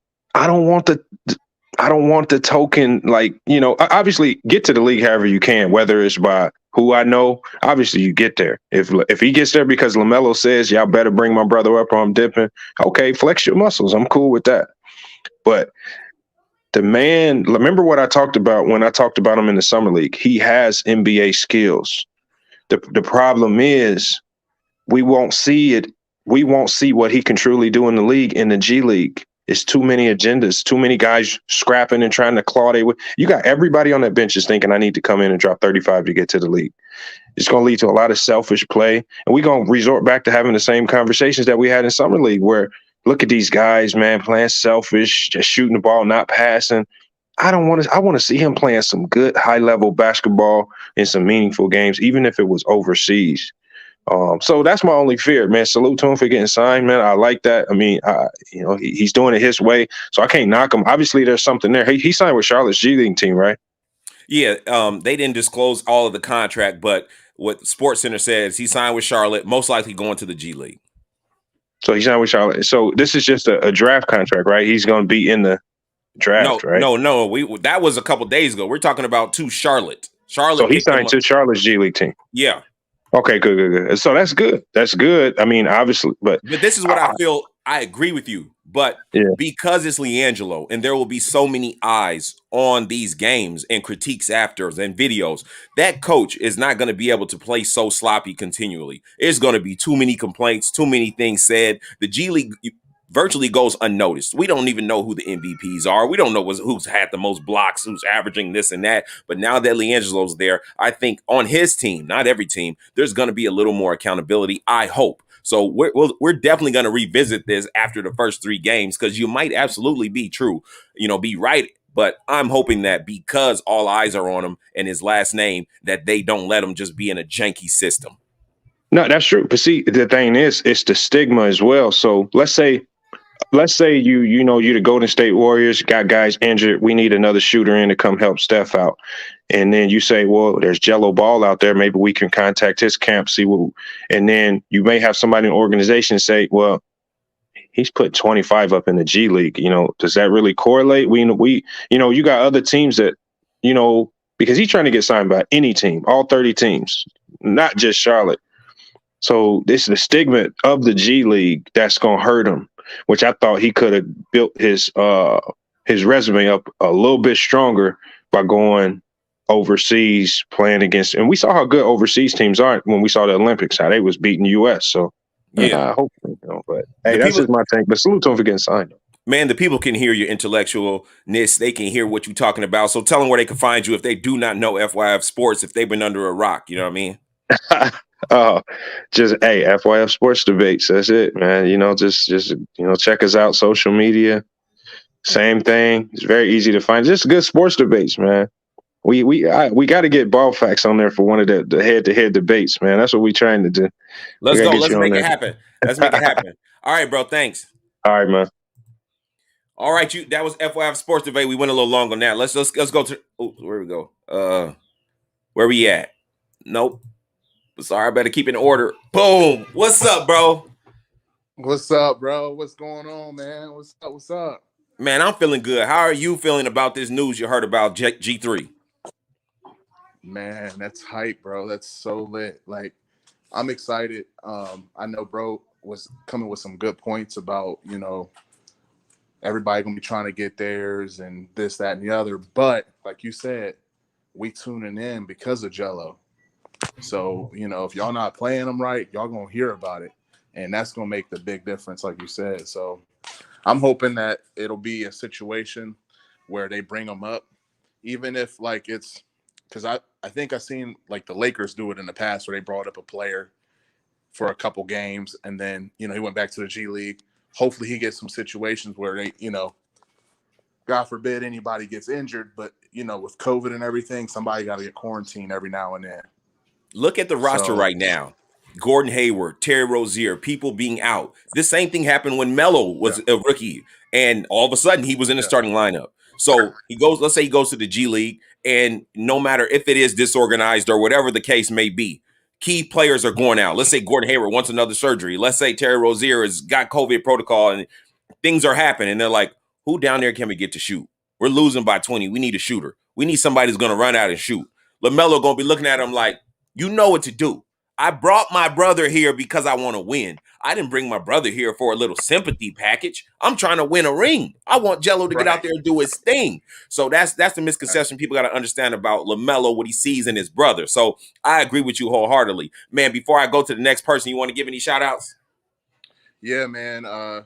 token, like, you know, obviously get to the league however you can, whether it's by who I know, obviously you get there. If he gets there because LaMelo says, y'all better bring my brother up or I'm dipping, okay, flex your muscles. I'm cool with that. But the man, remember what I talked about when I talked about him in the summer league. He has NBA skills. The problem is we won't see it. We won't see what he can truly do in the league in the G League. It's too many agendas, too many guys scrapping and trying to claw their way. You got everybody on that bench is thinking I need to come in and drop 35 to get to the league. It's going to lead to a lot of selfish play. And we're going to resort back to having the same conversations that we had in summer league where look at these guys, man, playing selfish, just shooting the ball, not passing. I want to see him playing some good high-level basketball in some meaningful games, even if it was overseas. So that's my only fear, man. Salute to him for getting signed, man. I like that. I mean, you know, he's doing it his way, so I can't knock him. Obviously, there's something there. He signed with Charlotte's G League team, right? Yeah, they didn't disclose all of the contract, but what SportsCenter says, he signed with Charlotte, most likely going to the G League. So he signed with Charlotte. So this is just a draft contract, right? He's going to be in the draft, right? No. That was a couple days ago. We're talking about Charlotte. So he signed to Charlotte's G League team. Yeah. Okay, good. So that's good. That's good. I mean, obviously, but this is what I feel. I agree with you, but because it's LiAngelo and there will be so many eyes on these games and critiques after and videos, that coach is not going to be able to play so sloppy continually. It's going to be too many complaints, too many things said. The G League virtually goes unnoticed. We don't even know who the MVPs are. We don't know who's had the most blocks, who's averaging this and that. But now that LiAngelo's there, I think on his team, not every team, there's going to be a little more accountability, I hope. So we're definitely going to revisit this after the first 3 games because you might absolutely be right. But I'm hoping that because all eyes are on him and his last name, that they don't let him just be in a janky system. No, that's true. But see, the thing is, it's the stigma as well. So let's say you're the Golden State Warriors, got guys injured. We need another shooter in to come help Steph out. And then you say, well, there's LiAngelo Ball out there. Maybe we can contact his camp, see what. And then you may have somebody in the organization say, well, he's put 25 up in the G League. You know, does that really correlate? You got other teams that, because he's trying to get signed by any team, all 30 teams, not just Charlotte. So this is the stigma of the G League that's going to hurt him, which I thought he could have built his resume up a little bit stronger by going overseas, playing against, and we saw how good overseas teams are when we saw the Olympics, how they was beating the U.S. So I hope, but hey, that's just my take. But salute to him for getting signed. Man, the people can hear your intellectualness. They can hear what you're talking about. So tell them where they can find you if they do not know FYF Sports, if they've been under a rock. You know what I mean? Just FYF Sports Debates. That's it, man. Just check us out. Social media, same thing. It's very easy to find. Just good sports debates, man. We got to get Ball Facts on there for one of the head-to-head debates, man. That's what we're trying to do. Let's go. Let's make it happen. All right, bro. Thanks. All right, man. All right, that was FYF Sports Debate. We went a little long on that. Let's go to where we go. Where we at? Nope. Sorry, I better keep in order. Boom. What's up, bro? What's up, bro? What's going on, man? What's up? Man, I'm feeling good. How are you feeling about this news you heard about G3? Man, that's hype, bro. That's so lit. Like, I'm excited. I know bro was coming with some good points about, everybody gonna be trying to get theirs and this, that, and the other. But like you said, we tuning in because of Jello. So, if y'all not playing them right, y'all gonna hear about it. And that's gonna make the big difference, like you said. So I'm hoping that it'll be a situation where they bring them up, even if like it's because I think I've seen like the Lakers do it in the past where they brought up a player for a couple games and then, he went back to the G League. Hopefully he gets some situations where they, God forbid anybody gets injured, but with COVID and everything, somebody got to get quarantined every now and then. Look at the roster right now. Gordon Hayward, Terry Rozier, people being out. This same thing happened when Melo was a rookie, and all of a sudden he was in the starting lineup. So let's say he goes to the G League, and no matter if it is disorganized or whatever the case may be, key players are going out. Let's say Gordon Hayward wants another surgery. Let's say Terry Rozier has got COVID protocol and things are happening. And they're like, who down there can we get to shoot? We're losing by 20. We need a shooter. We need somebody who's going to run out and shoot. LaMelo going to be looking at him like, you know what to do. I brought my brother here because I want to win. I didn't bring my brother here for a little sympathy package. I'm trying to win a ring. I want Jello to get out there and do his thing. So that's the misconception people got to understand about LaMelo, what he sees in his brother. So I agree with you wholeheartedly. Man, before I go to the next person, you want to give any shout outs? Yeah, man.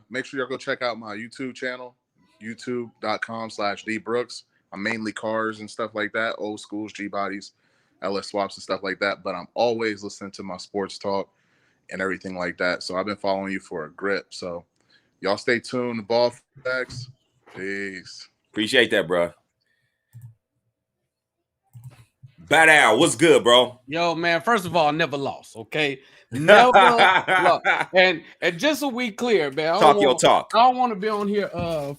Make sure y'all go check out my YouTube channel, youtube.com/dbrooks. I'm mainly cars and stuff like that, old schools, G-bodies, LS swaps and stuff like that. But I'm always listening to my sports talk and everything like that. So I've been following you for a grip. So y'all stay tuned. The Ball Facts. Peace. Appreciate that, bro. Bad Al, what's good, bro? Yo, man, first of all, I never lost, okay? Never lost. And just so we clear, man. Talk your talk. I don't want to be on here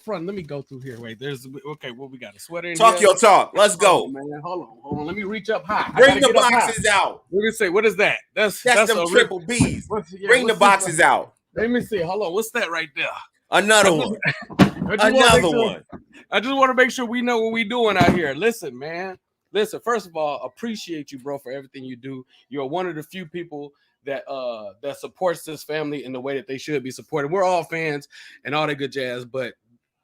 front. Let me go through here. Wait, what we got? A sweater in Talk here? your talk. Let's go. Man, hold on. Let me reach up high. Bring the boxes out. Let me see. What is that? That's them triple B's. Bring the boxes out. Let me see. Hold on. What's that right there? Another one. Another one. I just want to make sure we know what we're doing out here. Listen, man. Listen, first of all, appreciate you, bro, for everything you do. You're one of the few people that supports this family in the way that they should be supported. We're all fans and all that good jazz, but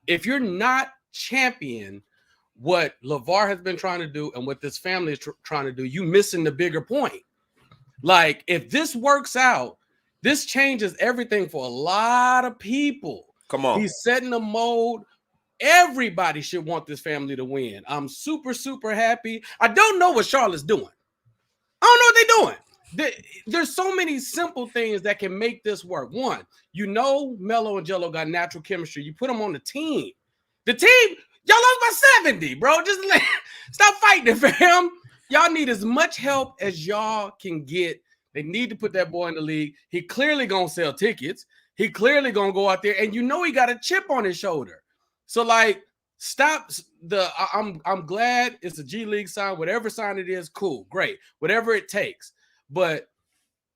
if you're not champion what LeVar has been trying to do and what this family is trying to do, you missing the bigger point. Like, if this works out, this changes everything for a lot of people. Come on. He's setting the mode. Everybody should want this family to win. I'm super, super happy. I don't know what Charlotte's doing. I don't know what they're doing. There's so many simple things that can make this work. One, Melo and Jello got natural chemistry. You put them on the team. The team, y'all lost by 70, bro. Just stop fighting, fam. Y'all need as much help as y'all can get. They need to put that boy in the league. He clearly gonna sell tickets. He clearly gonna go out there, and he got a chip on his shoulder. So stop I'm glad it's a G League sign, whatever sign it is, cool, great, whatever it takes. But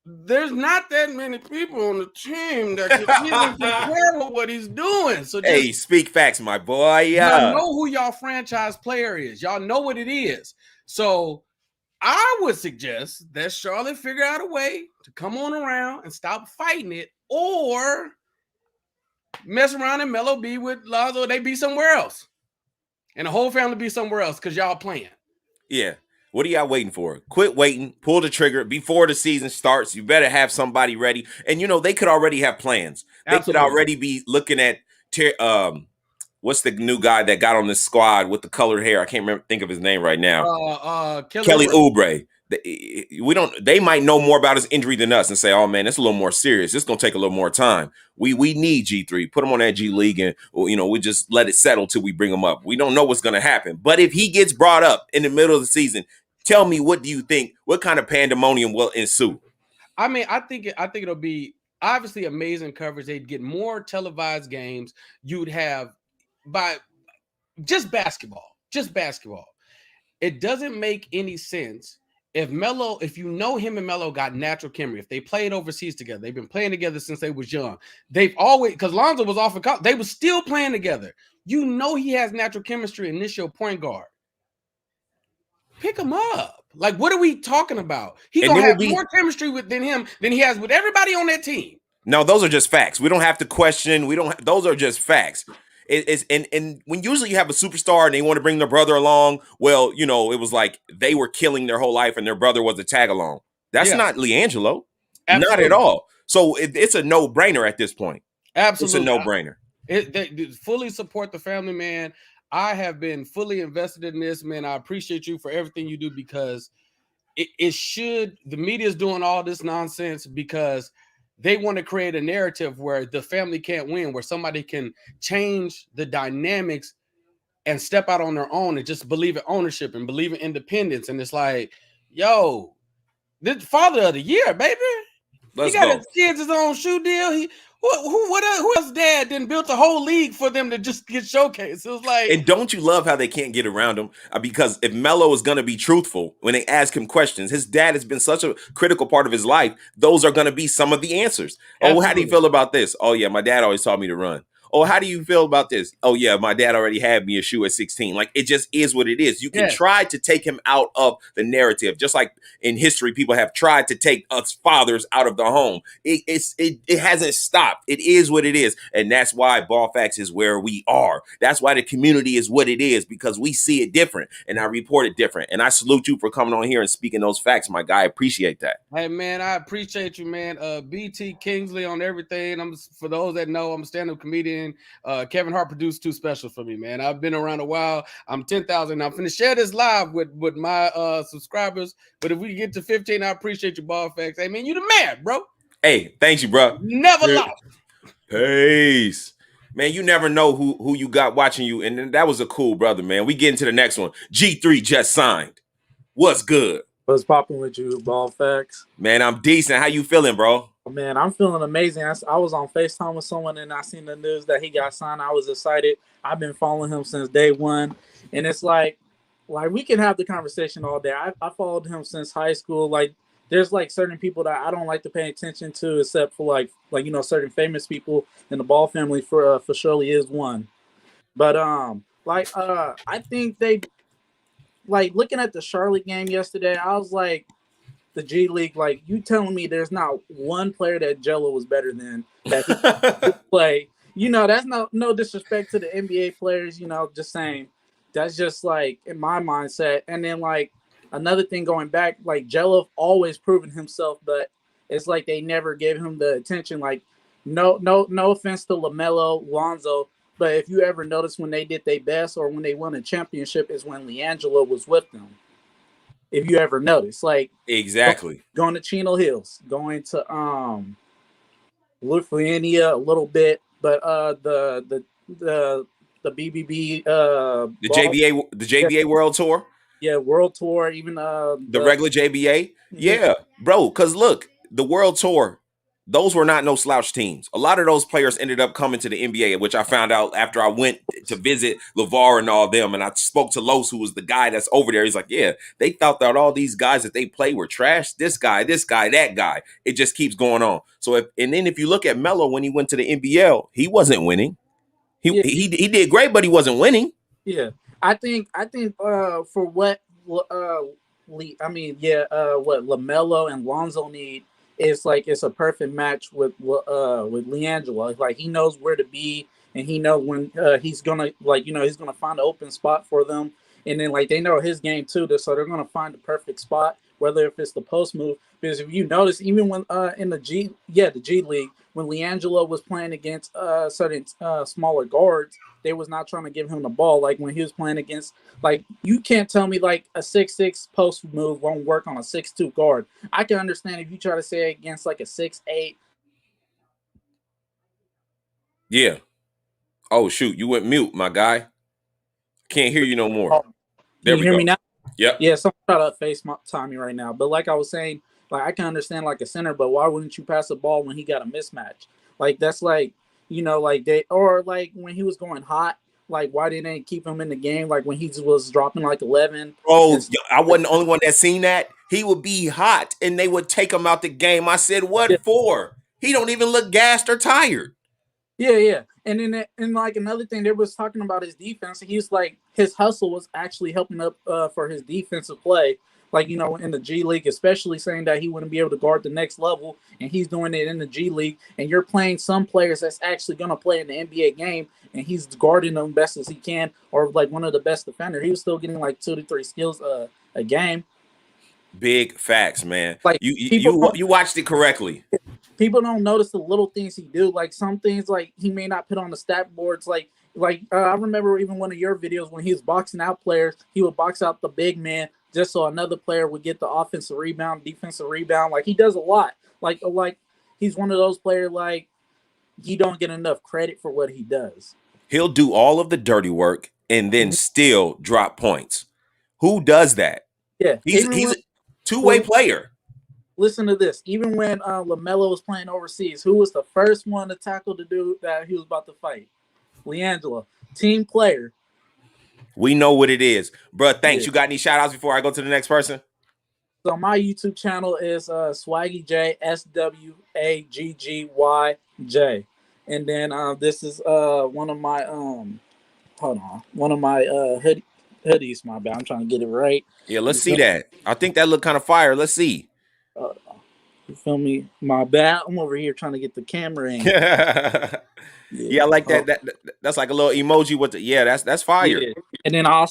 there's not that many people on the team that can even compare with what he's doing. So hey, speak facts, my boy. Y'all know who y'all franchise player is. Y'all know what it is. So I would suggest that Charlotte figure out a way to come on around and stop fighting it, or mess around and Melo be with Lonzo. They be somewhere else, and the whole family be somewhere else because y'all playing. Yeah. What are y'all waiting for? Quit waiting. Pull the trigger before the season starts. You better have somebody ready. And, they could already have plans. They could already be looking at what's the new guy that got on this squad with the colored hair? I can't think of his name right now. Kelly Oubre. They might know more about his injury than us and say, oh man, it's a little more serious. It's gonna take a little more time. We need G3. Put him on that G League, and we just let it settle till we bring him up. We don't know what's gonna happen. But if he gets brought up in the middle of the season, tell me, what do you think? What kind of pandemonium will ensue? I mean, I think it'll be obviously amazing coverage. They'd get more televised games. You'd have just basketball. It doesn't make any sense if him and Melo got natural chemistry, if they played overseas together. They've been playing together since they was young. They've always, because Lonzo was off of college, they were still playing together. He has natural chemistry in this your point guard. Pick him up. Like, what are we talking about? He's gonna have more chemistry than him than he has with everybody on that team. No, those are just facts. We don't have to question. Those are just facts. And when usually you have a superstar and they want to bring their brother along, well, it was like they were killing their whole life and their brother was a tag along. That's not LiAngelo. Absolutely. Not at all. So it's a no-brainer at this point. Absolutely. It's a no-brainer. They fully support the family, man. I have been fully invested in this, man. I appreciate you for everything you do because it should, the media is doing all this nonsense because they want to create a narrative where the family can't win, where somebody can change the dynamics and step out on their own and just believe in ownership and believe in independence. And it's like, yo, this father of the year, baby. Let's he got go. His kids his own shoe deal. Who else dad didn't build a whole league for them to just get showcased? It was like, and don't you love how they can't get around him? Because if Melo is going to be truthful when they ask him questions, his dad has been such a critical part of his life. Those are going to be some of the answers. Absolutely. Oh, how do you feel about this? Oh yeah, my dad always taught me to run. Oh, how do you feel about this? Oh yeah, my dad already had me a shoe at 16. Like, it just is what it is. You can try to take him out of the narrative, just like in history, people have tried to take us fathers out of the home. It hasn't stopped. It is what it is, and that's why Ball Facts is where we are. That's why the community is what it is, because we see it different, and I report it different. And I salute you for coming on here and speaking those facts, my guy. I appreciate that. Hey man, I appreciate you, man. BT Kingsley on everything. For those that know, I'm a stand-up comedian. Kevin Hart produced 2 specials for me, man. I've been around a while. I'm 10,000. I'm finna share this live with my subscribers. But if we get to 15, I appreciate you, Ball Facts. Hey man, you the man, bro. Hey, thanks you, bro. Never lost. Peace. Man, you never know who you got watching you. And that was a cool brother, man. We get into the next one. G3 just signed. What's good? What's popping with you, Ball Facts? Man, I'm decent. How you feeling, bro? Man, I'm feeling amazing. I was on FaceTime with someone and I seen the news that he got signed. I was excited. I've been following him since day one. And it's like we can have the conversation all day. I followed him since high school. Like, there's like certain people that I don't like to pay attention to, except for like certain famous people in the Ball family. For surely is one. But I think they, like, looking at the Charlotte game yesterday, I was like, the G League, like, you telling me there's not one player that Jello was better than that he could play. That's no disrespect to the NBA players, just saying. That's just, like, in my mindset. And then, like, another thing going back, like, Jello always proven himself, but it's like they never gave him the attention. Like, no offense to LaMelo, Lonzo, but if you ever notice when they did their best or when they won a championship is when LiAngelo was with them. If you ever notice, like, exactly going to Chino Hills, going to Lithuania a little bit, but the BBB the JBA World Tour, World Tour, even the regular JBA, bro. Because look, the World Tour, those were not no slouch teams. A lot of those players ended up coming to the NBA, which I found out after I went to visit LeVar and all them. And I spoke to Los, who was the guy that's over there. He's like, yeah, they thought that all these guys that they play were trash. This guy, that guy. It just keeps going on. So then if you look at Melo when he went to the NBL, he wasn't winning. He did great, but he wasn't winning. Yeah, I think for what what LaMelo and Lonzo need. It's a perfect match with LiAngelo. Like, he knows where to be, and he knows when he's gonna he's gonna find an open spot for them. And then, like, they know his game too, so they're gonna find the perfect spot, whether if it's the post move. Because if you notice, even when in the G League, when LiAngelo was playing against certain smaller guards, they was not trying to give him the ball. Like, when he was playing against, like, you can't tell me like a 6'6" post move won't work on a 6'2" guard. I can understand if you try to say it against like a 6'8". Yeah. Oh shoot, you went mute, my guy. Can't hear you no more. There we go. Hear me now? Yep. Yeah, someone try to FaceTime me right now. But like I was saying, like, I can understand like a center, but why wouldn't you pass the ball when he got a mismatch? Like, that's like, like they, or like when he was going hot, like, why didn't they keep him in the game? Like, when he was dropping like 11. Oh, I wasn't the only one that seen that. He would be hot and they would take him out the game. I said, what for? He don't even look gassed or tired. Yeah. And then, like, another thing, they was talking about his defense. He's like, his hustle was actually helping up for his defensive play. Like, in the G League, especially saying that he wouldn't be able to guard the next level, and he's doing it in the G League. And you're playing some players that's actually going to play in the NBA game, and he's guarding them best as he can, or like one of the best defenders. He was still getting like 2 to 3 steals a game. Big facts, man. Like, you watched it correctly. People don't notice the little things he do. Like, some things, like, he may not put on the stat boards. Like, Like I remember even one of your videos when he was boxing out players, he would box out the big man just so another player would get the offensive rebound, defensive rebound. Like he does a lot. Like he's one of those players like he don't get enough credit for what he does. He'll do all of the dirty work and then still drop points. Who does that? Yeah, he's a two-way player. Listen to this. Even when LaMelo was playing overseas, who was the first one to tackle the dude that he was about to fight? LiAngelo, team player. We know what it is. Bro, thanks. Yeah. You got any shout-outs before I go to the next person? So my YouTube channel is Swaggy J, SWAGGYJ. And then this is one of my hoodies, my bad. I'm trying to get it right. Yeah, let's see that. I think that looked kind of fire. Let's see. You feel me? My bad. I'm over here trying to get the camera in. Yeah, I like that. That's like a little emoji with the that's fire. Yeah. And then I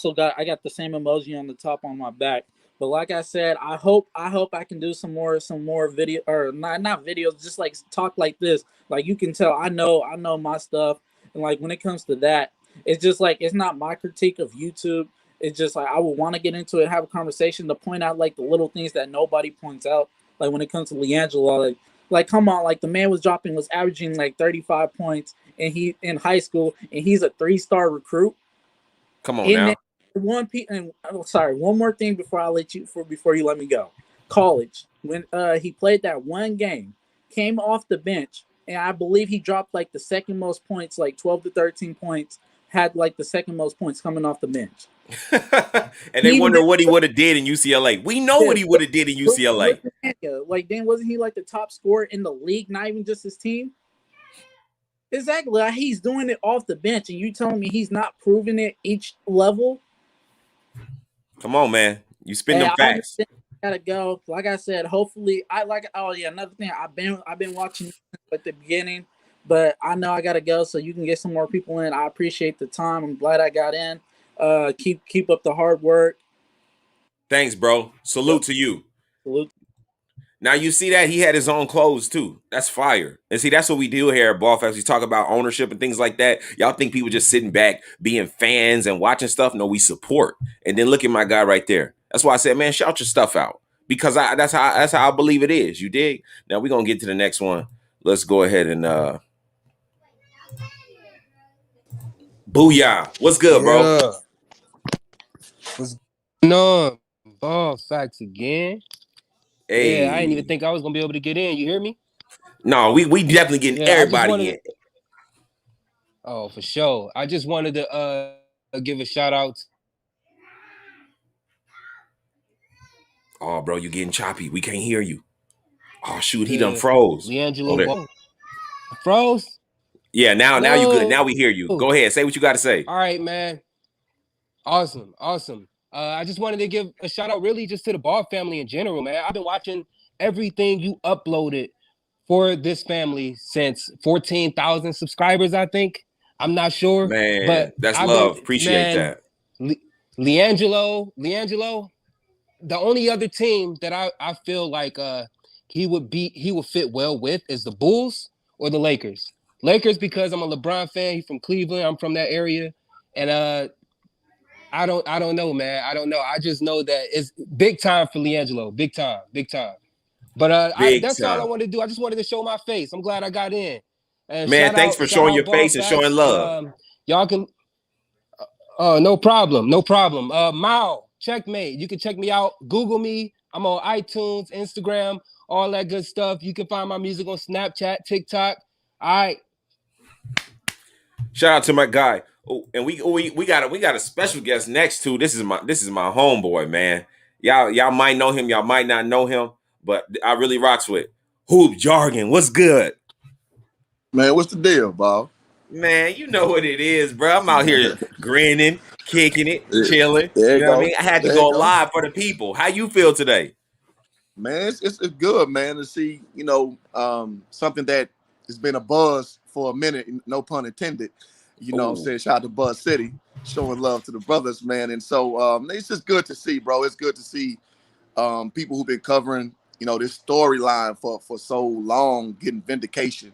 got the same emoji on the top on my back. But like I said, I hope I can do some more video or not videos, just like talk like this. Like you can tell I know my stuff. And like when it comes to that, it's just like it's not my critique of YouTube. It's just like I would want to get into it, have a conversation to point out like the little things that nobody points out. Like when it comes to LiAngelo, like come on, like the man was averaging like 35 points and he in high school and he's a 3-star recruit. Come on now. One more thing before you let me go. College, when he played that one game, came off the bench, and I believe he dropped like the second most points, like 12 to 13 points, had like the second most points coming off the bench. And they wonder what he would have did in UCLA. We know what he would have did in UCLA. Like then wasn't he like the top scorer in the league, not even just his team? Exactly. Like, he's doing it off the bench, and you telling me he's not proving it each level? Come on, man. You spin them facts. Gotta go. Like I said, hopefully another thing. I've been watching at the beginning, but I know I gotta go so you can get some more people in. I appreciate the time. I'm glad I got in. Keep up the hard work. Thanks, bro. Salute to you. Salute. Now you see that he had his own clothes too. That's fire. And see, that's what we do here at Ball Facts. We talk about ownership and things like that. Y'all think people just sitting back, being fans and watching stuff? No, we support. And then look at my guy right there. That's why I said, man, shout your stuff out because that's how I believe it is. You dig? Now we're gonna get to the next one. Let's go ahead and booyah. What's good, bro? What's going on? Ball Facts again. Hey. Yeah, I didn't even think I was gonna be able to get in. You hear me? No, we definitely getting everybody in. Oh, for sure. I just wanted to give a shout out. Oh, bro, you getting choppy. We can't hear you. Oh shoot, he done froze. LiAngelo Ball. Froze? Yeah, now you good. Now we hear you. Go ahead, say what you got to say. All right, man. Awesome. I just wanted to give a shout out really just to the Ball family in general, man. I've been watching everything you uploaded for this family since 14,000 subscribers, I think. I'm not sure. Man, but that's love. Appreciate that. LiAngelo, the only other team that I feel like he would fit well with is the Bulls or the Lakers. Lakers because I'm a LeBron fan. He's from Cleveland. I'm from that area. And I don't know, man. I don't know. I just know that it's big time for LiAngelo. Big time. But that's all I wanted to do. I just wanted to show my face. I'm glad I got in. And man, thanks for showing your face and showing love. Y'all can. No problem. Mao, checkmate. You can check me out. Google me. I'm on iTunes, Instagram, all that good stuff. You can find my music on Snapchat, TikTok. All right. Shout out to my guy. Oh, and we got a special guest next too. This is my homeboy, man. Y'all might know him, y'all might not know him, but I really rocks with Hoop Jargon. What's good? Man, what's the deal, Bob? Man, you know what it is, bro. I'm out here grinning, kicking it, chilling. You know what I mean? I had to go live for the people. How you feel today? Man, it's good, man, to see, something that has been a buzz for a minute, no pun intended. You know what I'm saying? Shout out to Buzz City, showing love to the brothers, man. And so it's just good to see, bro. It's good to see people who've been covering, this storyline for so long getting vindication.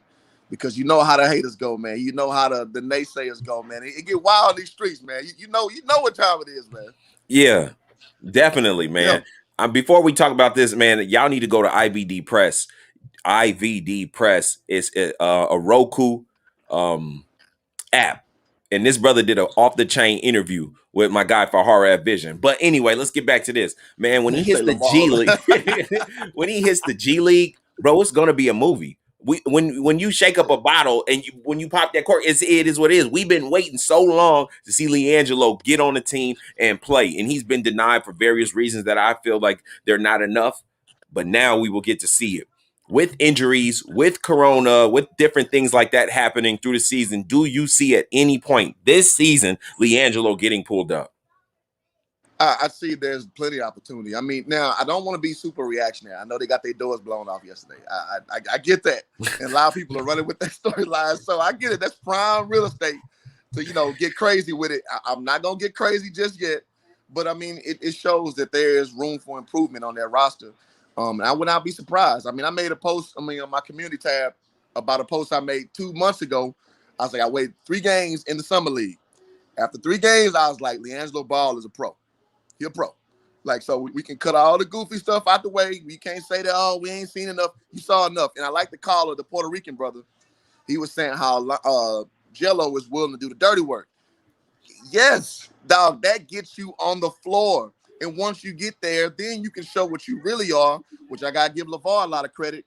because you know how the haters go, man. You know how the naysayers go, man. It get wild in these streets, man. You know what time it is, man. Yeah, definitely, man. Yeah. Before we talk about this, man, y'all need to go to IVD Press. IVD Press is a Roku app. And this brother did an off-the-chain interview with my guy for Horror at Vision. But anyway, let's get back to this. Man, when he hits the G League, when he hits the G League, bro, it's gonna be a movie. When you shake up a bottle and when you pop that cork, it is what it is. We've been waiting so long to see LiAngelo get on the team and play. And he's been denied for various reasons that I feel like they're not enough. But now we will get to see it. With injuries, with corona, with different things like that happening through the season, do you see at any point this season LiAngelo getting pulled up? I see there's plenty of opportunity. I mean, now I don't want to be super reactionary. I know they got their doors blown off yesterday. I get that. And a lot of people are running with that storyline. So I get it. That's prime real estate to, get crazy with it. I'm not going to get crazy just yet. But, I mean, it shows that there is room for improvement on their roster. And I would not be surprised. I mean, I made a post, on my community tab about a post I made 2 months ago. I was like, I waited 3 games in the summer league. After 3 games, I was like, LiAngelo Ball is a pro. He a pro. Like, so we can cut all the goofy stuff out the way. We can't say that, oh, we ain't seen enough. You saw enough. And I like the caller, the Puerto Rican brother. He was saying how Jello is willing to do the dirty work. Yes, dog, that gets you on the floor. And once you get there, then you can show what you really are, which I got to give LeVar a lot of credit.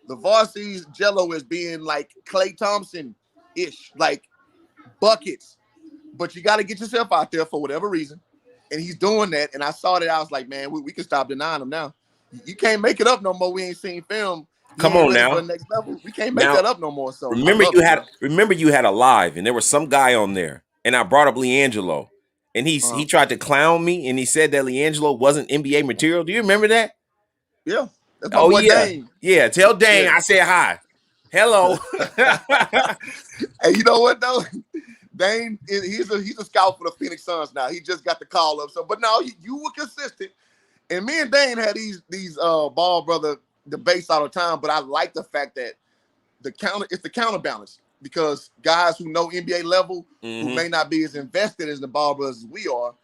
LeVar sees Jello as being like Klay Thompson-ish, like buckets. But you got to get yourself out there for whatever reason. And he's doing that. And I saw that. I was like, man, we can stop denying him now. You can't make it up no more. We ain't seen film. Come on now. For the next level. We can't make that up no more. So remember you had a live and there was some guy on there. And I brought up LiAngelo. And he tried to clown me, and he said that LiAngelo wasn't NBA material. Do you remember that? Yeah. That's my boy Dane. Yeah, tell Dane I said hi. Hello. Hey, you know what though? Dane, he's a scout for the Phoenix Suns now. He just got the call up. So, but no, you were consistent. And me and Dane had these Ball brother debates all the time. But I like the fact that it's the counterbalance. Because guys who know NBA level, who may not be as invested as the Ball brothers as we are,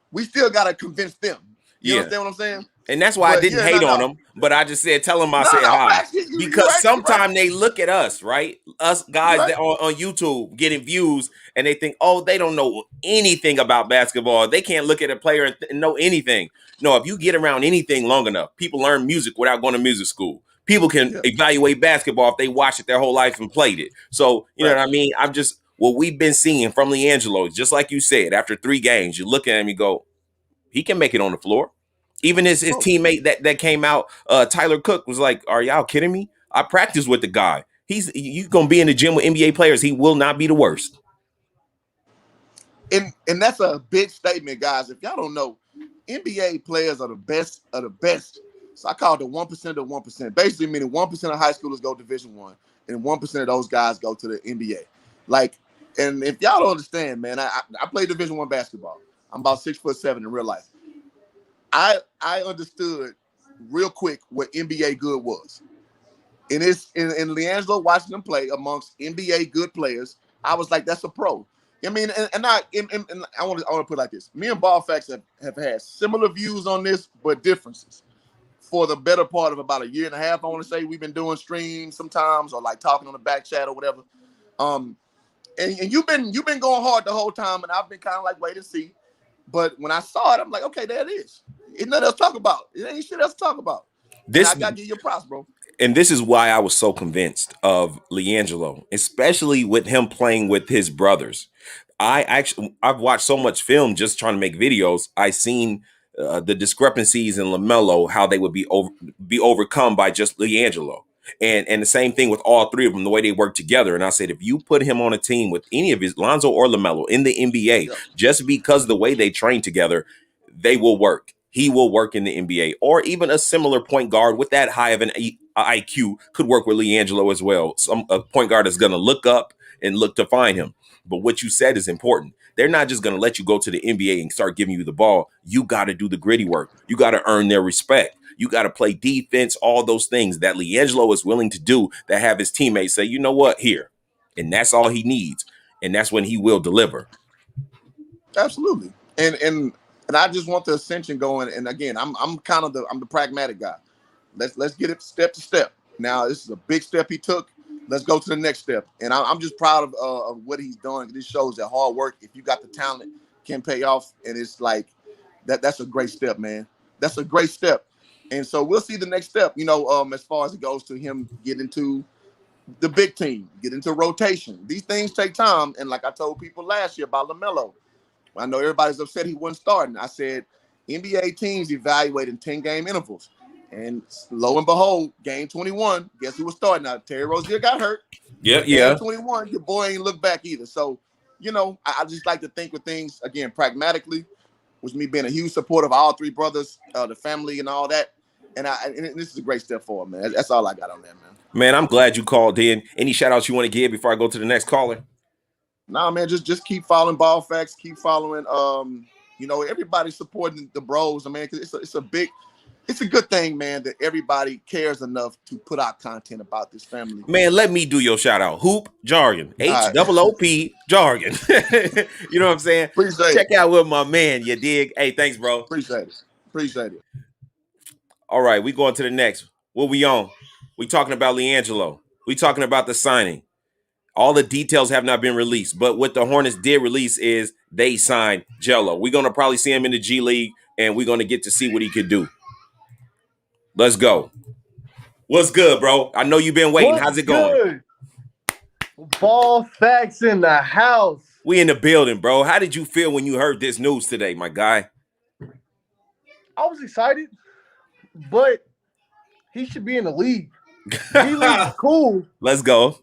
we still got to convince them. You understand what I'm saying? And that's why I didn't hate on them, but I just said, tell them I said hi. Because sometimes they look at us, right? Us guys that on YouTube getting views, and they think, oh, they don't know anything about basketball. They can't look at a player and know anything. No, if you get around anything long enough, people learn music without going to music school. People can evaluate basketball if they watched it their whole life and played it. So, you know what I mean? What we've been seeing from LiAngelo, just like you said, after 3 games, you look at him, you go, he can make it on the floor. Even his teammate that came out, Tyler Cook, was like, are y'all kidding me? I practice with the guy. You going to be in the gym with NBA players. He will not be the worst. And that's a big statement, guys. If y'all don't know, NBA players are the best of the best. So I call it the 1% of 1%. Basically meaning 1% of high schoolers go Division I, and 1% of those guys go to the NBA. Like, and if y'all don't understand, man, I play Division I basketball. I'm about 6'7" in real life. I understood real quick what NBA good was. And it's in LiAngelo watching them play amongst NBA good players. I was like, that's a pro. I mean, and I want to put it like this. Me and Ball Facts have had similar views on this, but differences. For the better part of about 1.5 years, I want to say, we've been doing streams sometimes or like talking on the back chat or whatever. And you've been going hard the whole time, and I've been kind of like wait and see. But when I saw it, I'm like, okay, there it is. Ain't nothing else to talk about. It ain't shit else to talk about. I gotta give you props, bro. And this is why I was so convinced of LiAngelo, especially with him playing with his brothers. I've watched so much film just trying to make videos. I seen the discrepancies in LaMelo, how they would be overcome by just LiAngelo. And the same thing with all 3 of them, the way they work together. And I said, if you put him on a team with any of his, Lonzo or LaMelo, in the NBA, just because the way they train together, they will work. He will work in the NBA. Or even a similar point guard with that high of an IQ could work with LiAngelo as well. A point guard is going to look up and look to find him. But what you said is important. They're not just going to let you go to the NBA and start giving you the ball. You got to do the gritty work. You got to earn their respect. You got to play defense, all those things that LiAngelo is willing to do, that have his teammates say, you know what, here, And that's all he needs. And that's when he will deliver. Absolutely. And I just want the ascension going. And again, I'm kind of the pragmatic guy. Let's get it step to step. Now, this is a big step he took. Let's go to the next step. And I'm just proud of what he's done. This shows that hard work, if you got the talent, can pay off. And it's like that's a great step, man. That's a great step. And so we'll see the next step, as far as it goes to him get into the big team, get into rotation. These things take time. And like I told people last year about LaMelo, I know everybody's upset he wasn't starting. I said NBA teams evaluate in 10-game intervals. And lo and behold, game 21, guess who was starting? Now, Terry Rozier got hurt. Game 21, your boy ain't look back either. So, I just like to think with things, again, pragmatically, with me being a huge supporter of all three brothers, the family and all that. And this is a great step forward, man. That's all I got on that, man. Man, I'm glad you called in. Any shout-outs you want to give before I go to the next caller? Nah, man, just keep following Ball Facts. Keep following, everybody supporting the bros. I mean, cause it's a good thing, man, that everybody cares enough to put out content about this family. Man, let me do your shout-out. Hoop Jargon. H-O-O-P Jargon. You know what I'm saying? Check out with my man, you dig? Hey, thanks, bro. Appreciate it. All right, we going to the next. What we on? We talking about LiAngelo. We talking about the signing. All the details have not been released, but what the Hornets did release is they signed Jello. We're going to probably see him in the G League, and we're going to get to see what he could do. Let's go. What's good, bro? I know you've been waiting. How's it going? Ball Facts in the house. We in the building, bro. How did you feel when you heard this news today, my guy? I was excited, but he should be in the league. G-League is cool. Let's go.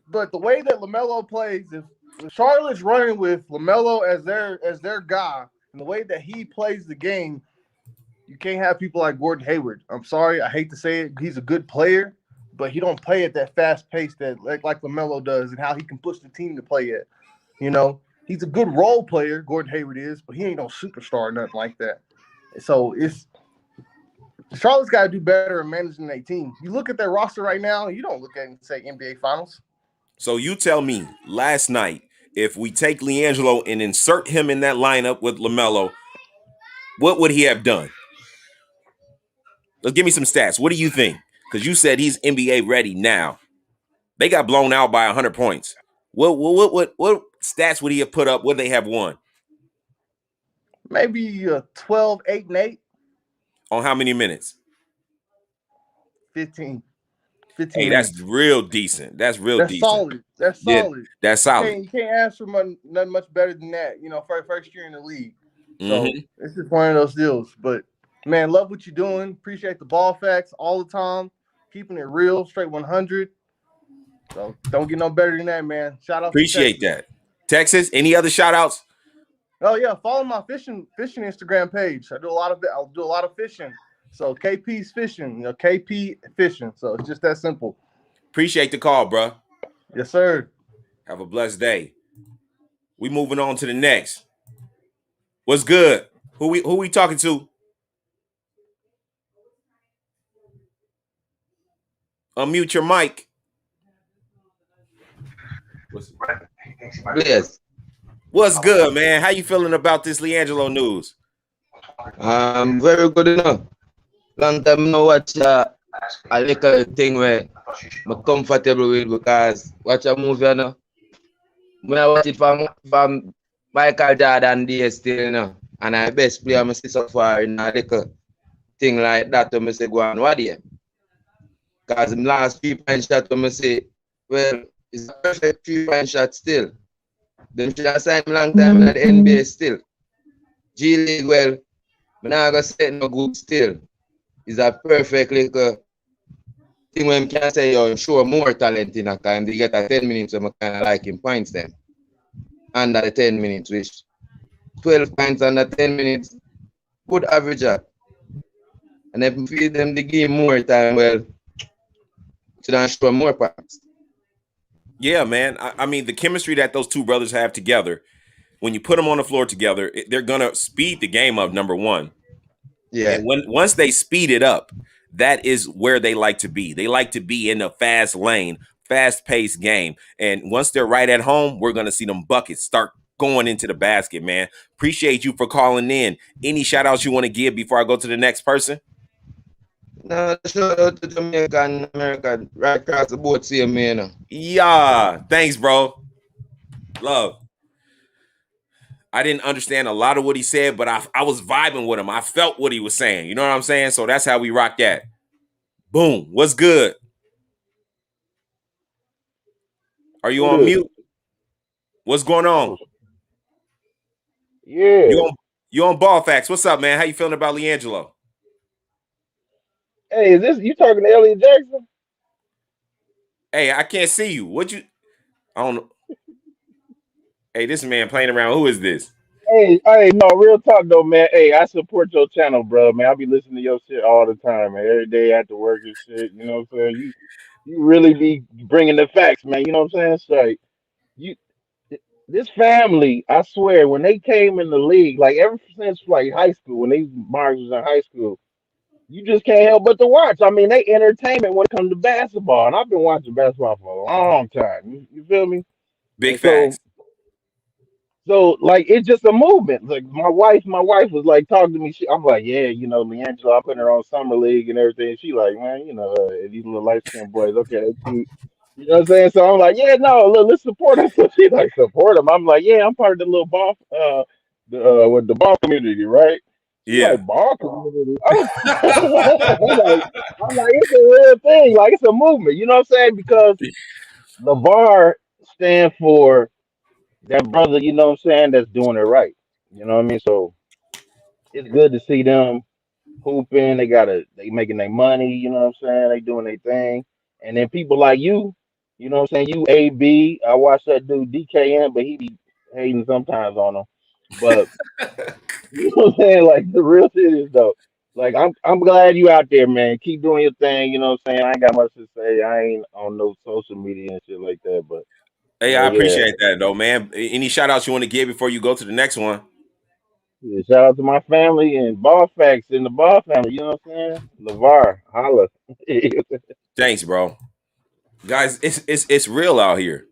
But the way that LaMelo plays, if Charlotte's running with LaMelo as their guy, and the way that he plays the game, you can't have people like Gordon Hayward. I'm sorry, I hate to say it. He's a good player, but he don't play at that fast pace that like LaMelo does, and how he can push the team to play at. He's a good role player, Gordon Hayward is, but he ain't no superstar or nothing like that. So Charlotte's got to do better in managing their team. You look at their roster right now, you don't look at it and say NBA Finals. So you tell me, last night, if we take LiAngelo and insert him in that lineup with LaMelo, what would he have done? Let's give me some stats. What do you think? Because you said he's NBA ready now. They got blown out by 100 points. What stats would he have put up? Would they have won? Maybe 12, 8, and 8. On how many minutes? 15. Hey, that's real decent. That's decent. Solid. That's solid. That's solid. You can't ask for nothing much better than that, for first year in the league. So it's just one of those deals. But, man, love what you're doing. Appreciate the Ball Facts all the time. Keeping it real, straight 100. So don't get no better than that, man. Shout out. Appreciate that. Texas, any other shout outs? Oh yeah, follow my fishing Instagram page. I'll do a lot of fishing. So KP's fishing, KP fishing. So it's just that simple. Appreciate the call, bro. Yes, sir. Have a blessed day. We moving on to the next. What's good? Who we talking to? Unmute your mic. Yes. What's good, man? How you feeling about this LiAngelo news? Very good enough. Long time no watch a little thing where I'm comfortable with, because watch a movie now. When I watch it from Michael Jordan days still, and I best player I see so far in a little thing like that when I say go on what here. Because the last 3-point shot when I say, well, it's a perfect 3-point shot still. Them should have signed long time in the NBA still. G League, well, I'm not going to say no good still. It's a perfect little thing when you can say you show more talent in a time. They get a 10 minutes, so I kind of like him points them. Under the 10 minutes, which 12 points under 10 minutes, good average up. And if you feed them the game more time, well, should I show more points. Yeah, man. I mean, the chemistry that those two brothers have together, when you put them on the floor together, they're going to speed the game up, number one. Yeah. And once they speed it up, that is where they like to be. They like to be in the fast lane fast-paced game. And once they're right at home, we're going to see them buckets start going into the basket, man. Appreciate you for calling in. Any shout-outs you want to give before I go to the next person? No, shout out to Jamaica and America right across the board, see me, you know. Yeah, thanks, bro. Love. I didn't understand a lot of what he said, but I was vibing with him. I felt what he was saying. You know what I'm saying? So that's how we rock that. Boom. What's good? Are you on mute? What's going on? Yeah. You on Ball Facts. What's up, man? How you feeling about LiAngelo? Hey, is this you talking to Elliot Jackson? Hey, I can't see you. I don't know. Hey, this man playing around. Who is this? Hey, no, real talk though, man. Hey, I support your channel, bro, man. I be listening to your shit all the time, man. Every day after work and shit. You know what I'm saying? You really be bringing the facts, man. You know what I'm saying? It's like you, this family. I swear, when they came in the league, like ever since like high school, when they Mars was in high school, you just can't help but to watch. I mean, they entertainment when it comes to basketball, and I've been watching basketball for a long time. You feel me? Big And facts. so like it's just a movement. Like my wife was like talking to me. I'm like, yeah, you know, LiAngelo, I put her on summer league and everything. She like, man, you know, these little light skinned boys, okay, they cute. You know what I'm saying? So I'm like, yeah, no, look, let's support them. So she like support them. I'm like, yeah, I'm part of the little ball, with the ball community, right? She Yeah. like ball community. I'm like, it's a real thing. Like it's a movement. You know what I'm saying? Because the bar stand for that brother, you know what I'm saying, that's doing it right. You know what I mean? So it's good to see them hooping. They making their money, you know what I'm saying? They doing their thing. And then people like you know what I'm saying? You AB. I watch that dude DKN, but he be hating sometimes on them. But you know what I'm saying? Like the real shit is though. Like I'm glad you out there, man. Keep doing your thing, you know what I'm saying? I ain't got much to say. I ain't on no social media and shit like that, but Hey, I yeah. appreciate that though, man. Any shout outs you want to give before you go to the next one? Yeah, shout out to my family and Ball Facts in the Ball family. You know what I'm saying? LeVar, holla. Thanks, bro. Guys, it's real out here.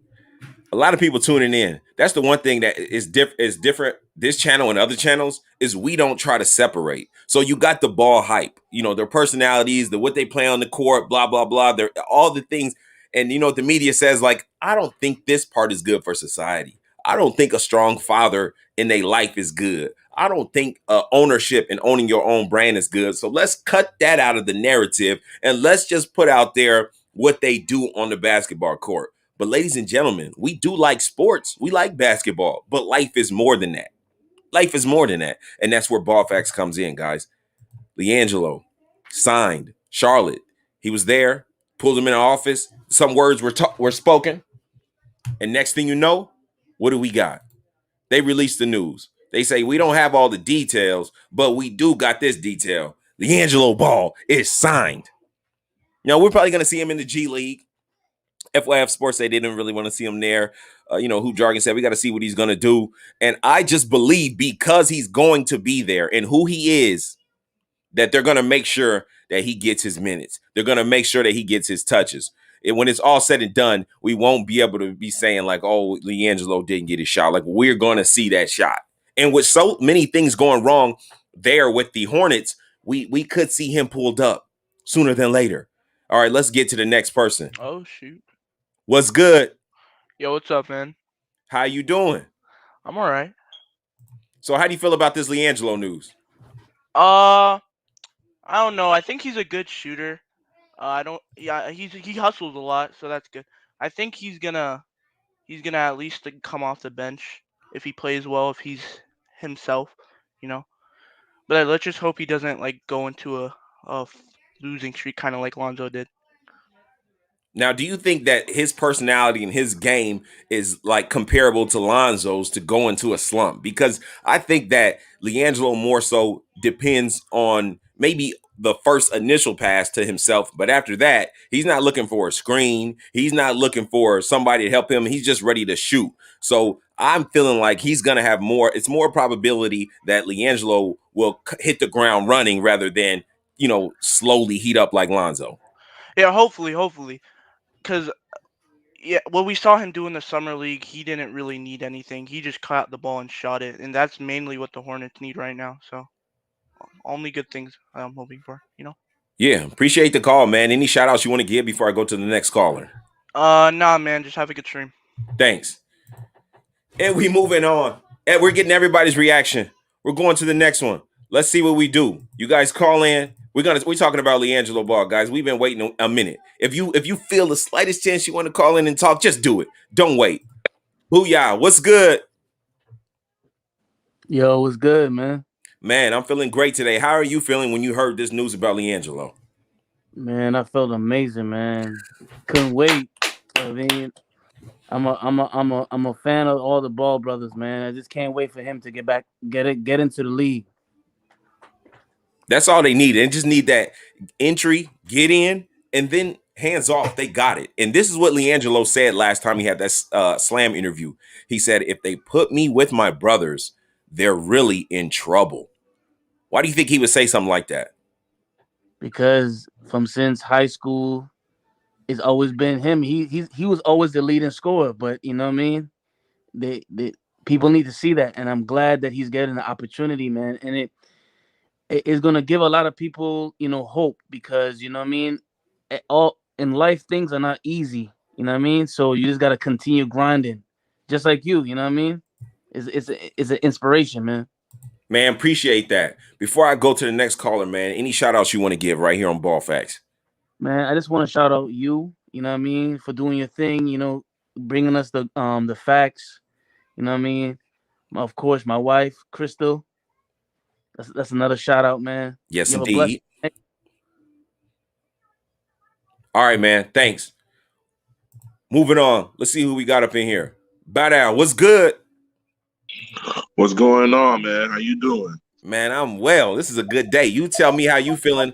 A lot of people tuning in. That's the one thing that is different. This channel and other channels is we don't try to separate. So you got the Ball hype, you know, their personalities, what they play on the court, blah blah blah. They're all the things, and you know what the media says, like, I don't think this part is good for society. I don't think a strong father in their life is good. I don't think ownership and owning your own brand is good. So let's cut that out of the narrative and let's just put out there what they do on the basketball court. But ladies and gentlemen, we do like sports. We like basketball, but life is more than that. Life is more than that. And that's where Ball Facts comes in, guys. LiAngelo signed Charlotte. He was there, pulled him in the office. Some words were spoken. And next thing you know, what do we got? They released the news. They say, we don't have all the details, but we do got this detail. LiAngelo Ball is signed. You know, we're probably going to see him in the G League. FYF Sports, they didn't really want to see him there. You know, Hoop Jargon said, we got to see what he's going to do. And I just believe because he's going to be there and who he is, that they're going to make sure that he gets his minutes. They're going to make sure that he gets his touches. And when it's all said and done, we won't be able to be saying like, oh, LiAngelo didn't get his shot. Like, we're going to see that shot. And with so many things going wrong there with the Hornets, we could see him pulled up sooner than later. All right, let's get to the next person. Oh, shoot. What's good? Yo, what's up, man? How you doing? I'm all right. So how do you feel about this LiAngelo news? I don't know. I think he's a good shooter. He hustles a lot, so that's good. I think he's gonna at least come off the bench if he plays well, if he's himself, you know. But let's just hope he doesn't like go into a losing streak, kind of like Lonzo did. Now, do you think that his personality and his game is like comparable to Lonzo's to go into a slump? Because I think that LiAngelo more so depends on maybe the first initial pass to himself. But after that, he's not looking for a screen. He's not looking for somebody to help him. He's just ready to shoot. So I'm feeling like he's going to have it's more probability that LiAngelo will hit the ground running rather than, you know, slowly heat up like Lonzo. Yeah, hopefully. Because Yeah, what we saw him do in the summer league, he didn't really need anything. He just caught the ball and shot it, and that's mainly what the Hornets need right now. So only good things I'm hoping for, you know. Yeah, appreciate the call, man. Any shout outs you want to give before I go to the next caller? Nah, man, just have a good stream. Thanks. And we moving on. And we're getting everybody's reaction. We're going to the next one. Let's see what we do. You guys call in. We're talking about LiAngelo Ball, guys. We've been waiting a minute. If you feel the slightest chance you want to call in and talk, just do it. Don't wait. Booyah. What's good? Yo, what's good, man? Man, I'm feeling great today. How are you feeling when you heard this news about LiAngelo? Man, I felt amazing, man. Couldn't wait. I mean, I'm a fan of all the Ball brothers, man. I just can't wait for him to get into the league. That's all they need. They just need that entry, get in, and then hands off. They got it. And this is what LiAngelo said last time he had that Slam interview. He said, if they put me with my brothers, they're really in trouble. Why do you think he would say something like that? Because since high school, it's always been him. He was always the leading scorer, but you know what I mean? They people need to see that, and I'm glad that he's getting the opportunity, man. And it is gonna give a lot of people, hope, because you know what I mean. All in life, things are not easy. You know what I mean. So you just gotta continue grinding, just like you. You know what I mean. It's an inspiration, man. Man, appreciate that. Before I go to the next caller, man, any shout outs you want to give right here on Ball Facts? Man, I just want to shout out you know what I mean, for doing your thing, bringing us the facts, you know what I mean? Of course, my wife, Crystal. That's another shout out, man. Yes, indeed. All right, man. Thanks. Moving on. Let's see who we got up in here. Bow down. What's good? What's going on, man? How you doing? Man, I'm well. This is a good day. You tell me how you feeling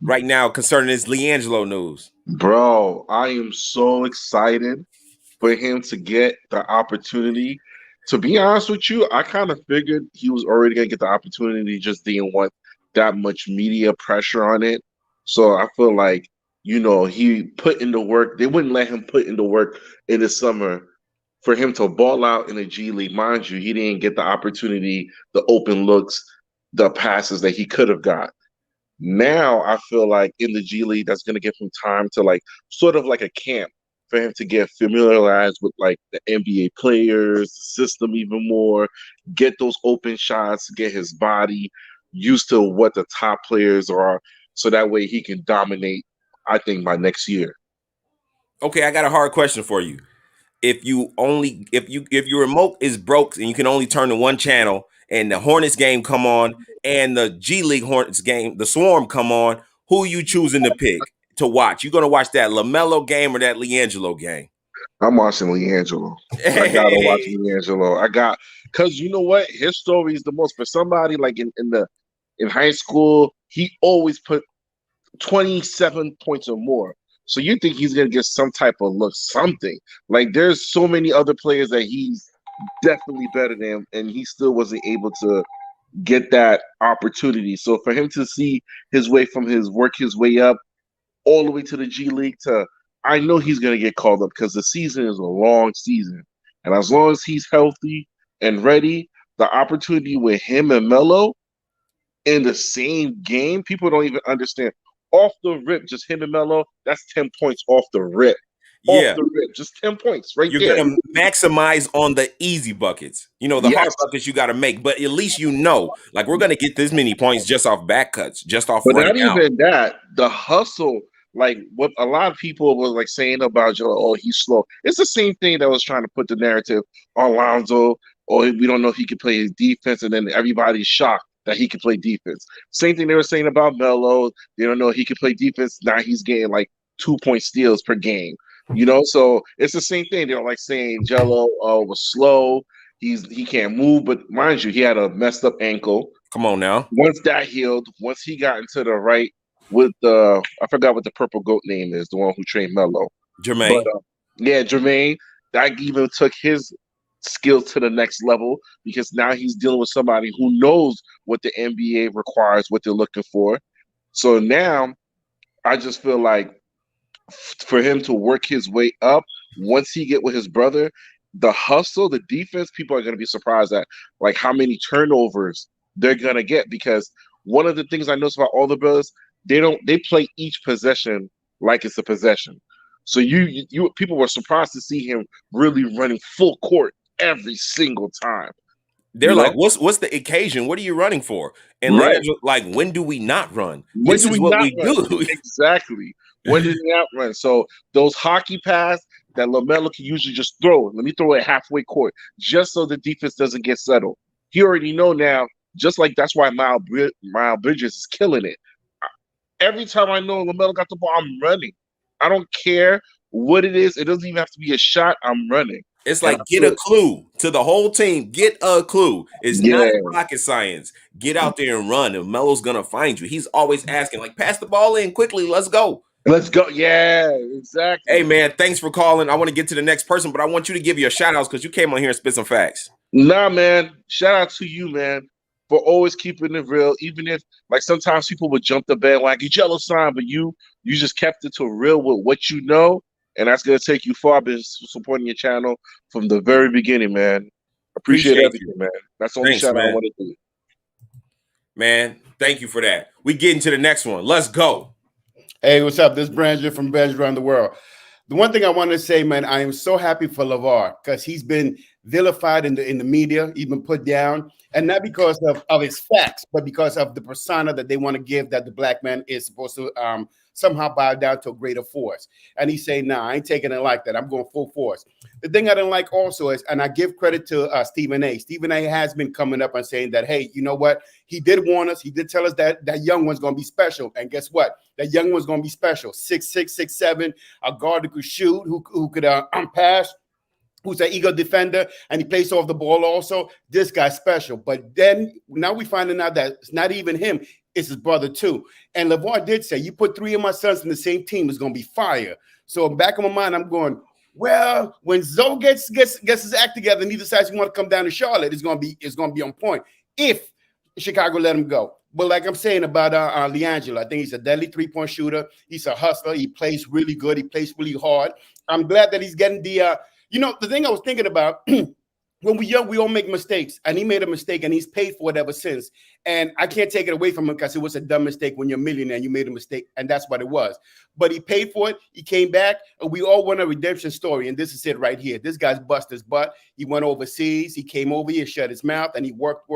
right now concerning this LiAngelo news. Bro, I am so excited for him to get the opportunity. To be honest with you, I kind of figured he was already going to get the opportunity, just didn't want that much media pressure on it. So I feel like, he put in the work. They wouldn't let him put in the work in the summer for him to ball out in the G League. Mind you, he didn't get the opportunity, the open looks, the passes that he could have got. Now I feel like in the G League, that's going to give him time to sort of like a camp for him to get familiarized with the NBA players, the system even more, get those open shots, get his body used to what the top players are, so that way he can dominate, I think, by next year. Okay, I got a hard question for you. If your remote is broke and you can only turn to one channel, and the Hornets game come on and the G League Hornets game, the Swarm come on, who are you choosing to pick to watch? You gonna watch that LaMelo game or that LiAngelo game? I'm watching LiAngelo. I gotta watch LiAngelo. Because you know what? His story is the most, for somebody in high school, he always put 27 points or more. So you think he's gonna get some type of look, something. There's so many other players that he's definitely better than, and he still wasn't able to get that opportunity. So for him to see his way work his way up all the way to the G League, I know he's gonna get called up, because the season is a long season, and as long as he's healthy and ready, the opportunity with him and Melo in the same game, people don't even understand. Off the rip, just him and Melo, that's 10 points off the rip. Yeah. Off the rip, just 10 points right there. You're going to maximize on the easy buckets. Hard buckets you got to make, but at least we're going to get this many points just off back cuts, just off running out. But not even that, the hustle, what a lot of people were saying about Joe, oh, he's slow. It's the same thing that was trying to put the narrative on Lonzo, or we don't know if he can play his defense, and then everybody's shocked that he can play defense. Same thing they were saying about Melo. They don't know if he can play defense. Now he's getting 2-point steals per game. So it's the same thing. They're saying Jello was slow. He can't move, but mind you, he had a messed up ankle. Come on now. Once that healed, once he got into the right with I forgot what the purple goat name is, the one who trained Melo. Jermaine. But, Jermaine, that even took his skills to the next level, because now he's dealing with somebody who knows what the NBA requires, what they're looking for. So now I just feel like for him to work his way up once he get with his brother, the hustle, the defense, people are going to be surprised at like how many turnovers they're going to get, because one of the things I noticed about all the brothers, they play each possession like it's a possession. So you people were surprised to see him really running full court every single time. They're like, what's the occasion? What are you running for? And like, when do we not run? This is what we do. Exactly. When did we not run? So those hockey passes that LaMelo can usually just throw. Let me throw it halfway court, just so the defense doesn't get settled. He already know now, just like that's why Miles Bridges is killing it. Every time I know LaMelo got the ball, I'm running. I don't care what it is. It doesn't even have to be a shot. I'm running. It's like, get a clue to the whole team. Get a clue. It's not rocket science. Get out there and run, and Melo's going to find you. He's always asking, like, pass the ball in quickly. Let's go. Let's go. Yeah, exactly. Hey, man, thanks for calling. I want to get to the next person, but I want you to give your shout-outs because you came on here and spit some facts. Nah, man. Shout out to you, man, for always keeping it real. Even if, like, sometimes people would jump the bandwagon, Jello sign, but you just kept it to real with what you know. And that's going to take you far. I've been supporting your channel from the very beginning, man. Appreciate everything, man. That's the only shout out I want to do. Man, thank you for that. We get into the next one. Let's go. Hey, what's up? This is Brandon from Brands Around the World. The one thing I want to say, man, I am so happy for LeVar because he's been vilified in the media, even put down, and not because of his facts, but because of the persona that they want to give that the black man is supposed to somehow bow down to a greater force. And he's saying, nah, I ain't taking it like that. I'm going full force. The thing I don't like also is, and I give credit to Stephen A. Stephen A. has been coming up and saying that, hey, you know what? He did warn us. He did tell us that that young one's going to be special. And guess what? That young one's going to be special. 6'6", 6'7", a guard who could shoot, who could pass, who's an ego defender, and he plays off the ball also. This guy's special. But then now we're finding out that it's not even him. It's his brother too. And LeVar did say, you put three of my sons in the same team, it's going to be fire. So in the back of my mind, I'm going, well, when Zoe gets his act together and he decides he want to come down to Charlotte, it's going to be on point if Chicago let him go. But like I'm saying about LiAngelo, I think he's a deadly three-point shooter. He's a hustler. He plays really good. He plays really hard. I'm glad that he's getting the the thing I was thinking about, when we're young, we all make mistakes. And he made a mistake, and he's paid for it ever since. And I can't take it away from him because it was a dumb mistake. When you're a millionaire, you made a mistake, and that's what it was. But he paid for it. He came back, and we all want a redemption story. And this is it right here. This guy's bust his butt. He went overseas. He came over here, shut his mouth, and he worked,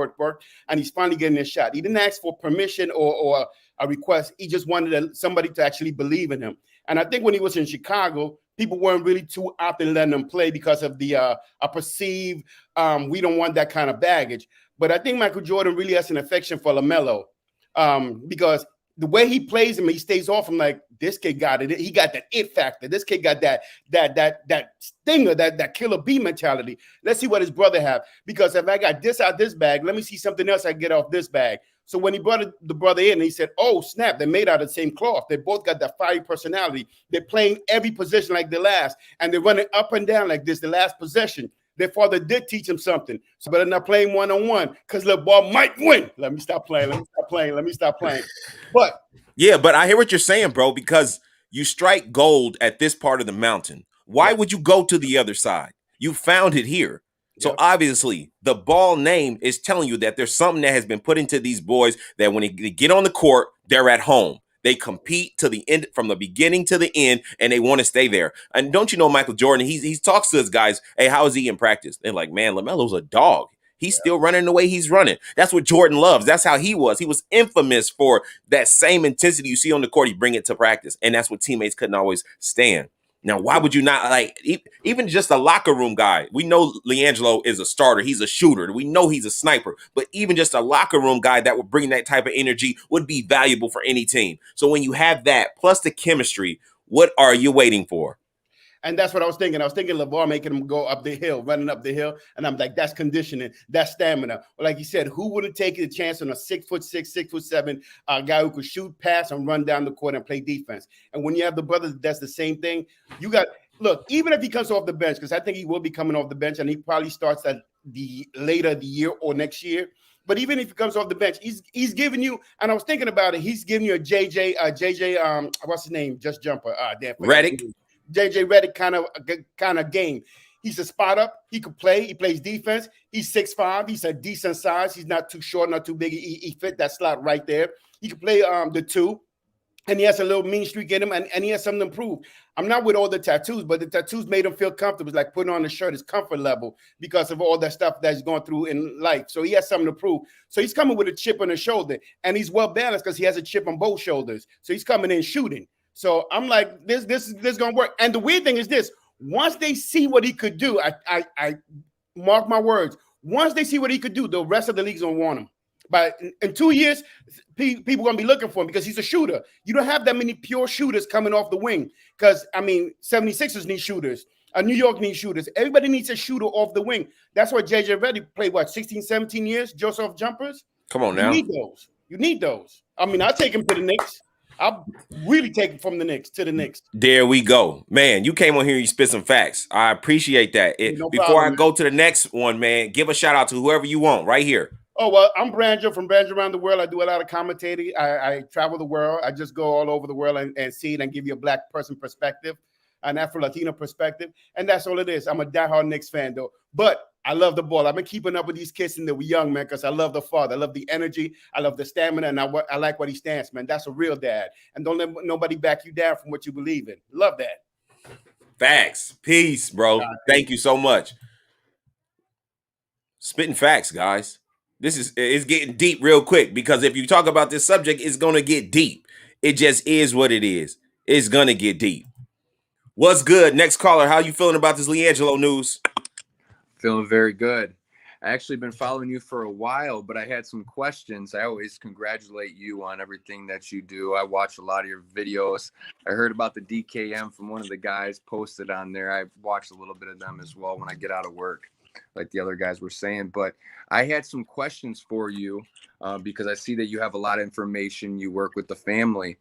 and he's finally getting his shot. He didn't ask for permission or a request. He just wanted somebody to actually believe in him. And I think when he was in Chicago, people weren't really too out there letting him play because of the a perceived we don't want that kind of baggage. But I think Michael Jordan really has an affection for LaMelo because the way he plays him, he stays off him like, this kid got it. He got that it factor. This kid got that stinger, that killer bee mentality. Let's see what his brother have. Because if I got this out this bag, let me see something else I can get off this bag. So when he brought the brother in, he said, oh, snap, they're made out of the same cloth. They both got that fiery personality. They're playing every position like the last, and they're running up and down like this, the last possession. Their father did teach him something. So better not playing one-on-one because LeBall might win. Let me stop playing. But yeah, but I hear what you're saying, bro, because you strike gold at this part of the mountain. Why would you go to the other side? You found it here. So obviously, the Ball name is telling you that there's something that has been put into these boys that when they get on the court, they're at home. They compete to the end, from the beginning to the end, and they want to stay there. And don't you know Michael Jordan? He talks to his guys, hey, how is he in practice? They're like, man, LaMelo's a dog. He's still running the way he's running. That's what Jordan loves. That's how he was. He was infamous for that same intensity you see on the court. He bring it to practice, and that's what teammates couldn't always stand. Now, why would you not, like, even just a locker room guy? We know LiAngelo is a starter. He's a shooter. We know he's a sniper. But even just a locker room guy that would bring that type of energy would be valuable for any team. So when you have that, plus the chemistry, what are you waiting for? And that's what I was thinking. I was thinking LeVar making him go up the hill, running up the hill. And I'm like, that's conditioning, that's stamina. Or like you said, who wouldn't take a chance on a 6'6", 6'7" guy who could shoot, pass, and run down the court and play defense? And when you have the brothers, that's the same thing. You got, look, even if he comes off the bench, because I think he will be coming off the bench, and he probably starts at the later the year or next year. But even if he comes off the bench, he's giving you, and I was thinking about it, he's giving you a JJ, what's his name? Just jumper. Redick. JJ Redick kind of game. He's a spot up. He could play. He plays defense. He's 6'5". He's a decent size. He's not too short, not too big. He fit that slot right there. He can play the 2. And he has a little mean streak in him, and he has something to prove. I'm not with all the tattoos, but the tattoos made him feel comfortable. It's like putting on a shirt, his comfort level, because of all that stuff that he's going through in life. So he has something to prove. So he's coming with a chip on his shoulder, and he's well balanced because he has a chip on both shoulders. So he's coming in shooting. So I'm like, this is going to work. And the weird thing is this: once they see what he could do, I mark my words. Once they see what he could do, the rest of the league's going to want him. But in 2 years, people are going to be looking for him because he's a shooter. You don't have that many pure shooters coming off the wing because, 76ers need shooters. New York needs shooters. Everybody needs a shooter off the wing. That's why JJ Redick played, 16, 17 years, Joseph jumpers? Come on now. You need those. You need those. I'll take him to the Knicks. I'll really take him from the Knicks to the Knicks. There we go. Man, you came on here, you spit some facts. I appreciate that. No before problem, I go to the next one, man, give a shout out to whoever you want right here. Oh, well, I'm Brandjo from Brandjo Around the World. I do a lot of commentating. I travel the world. I just go all over the world and see it and give you a black person perspective, an Afro-Latino perspective. And that's all it is. I'm a diehard Knicks fan, though. But I love the ball. I've been keeping up with these kids since they were young, man, because I love the father. I love the energy. I love the stamina, and I like what he stands, man. That's a real dad. And don't let nobody back you down from what you believe in. Love that. Facts. Peace, bro. Thank you so much. Spitting facts, guys. It's getting deep real quick because if you talk about this subject, it's going to get deep. It just is what it is. It's going to get deep. What's good? Next caller, how you feeling about this LiAngelo news? Feeling very good. I actually been following you for a while, but I had some questions. I always congratulate you on everything that you do. I watch a lot of your videos. I heard about the DKM from one of the guys posted on there. I watched a little bit of them as well when I get out of work, like the other guys were saying. But I had some questions for you because I see that you have a lot of information. You work with the family.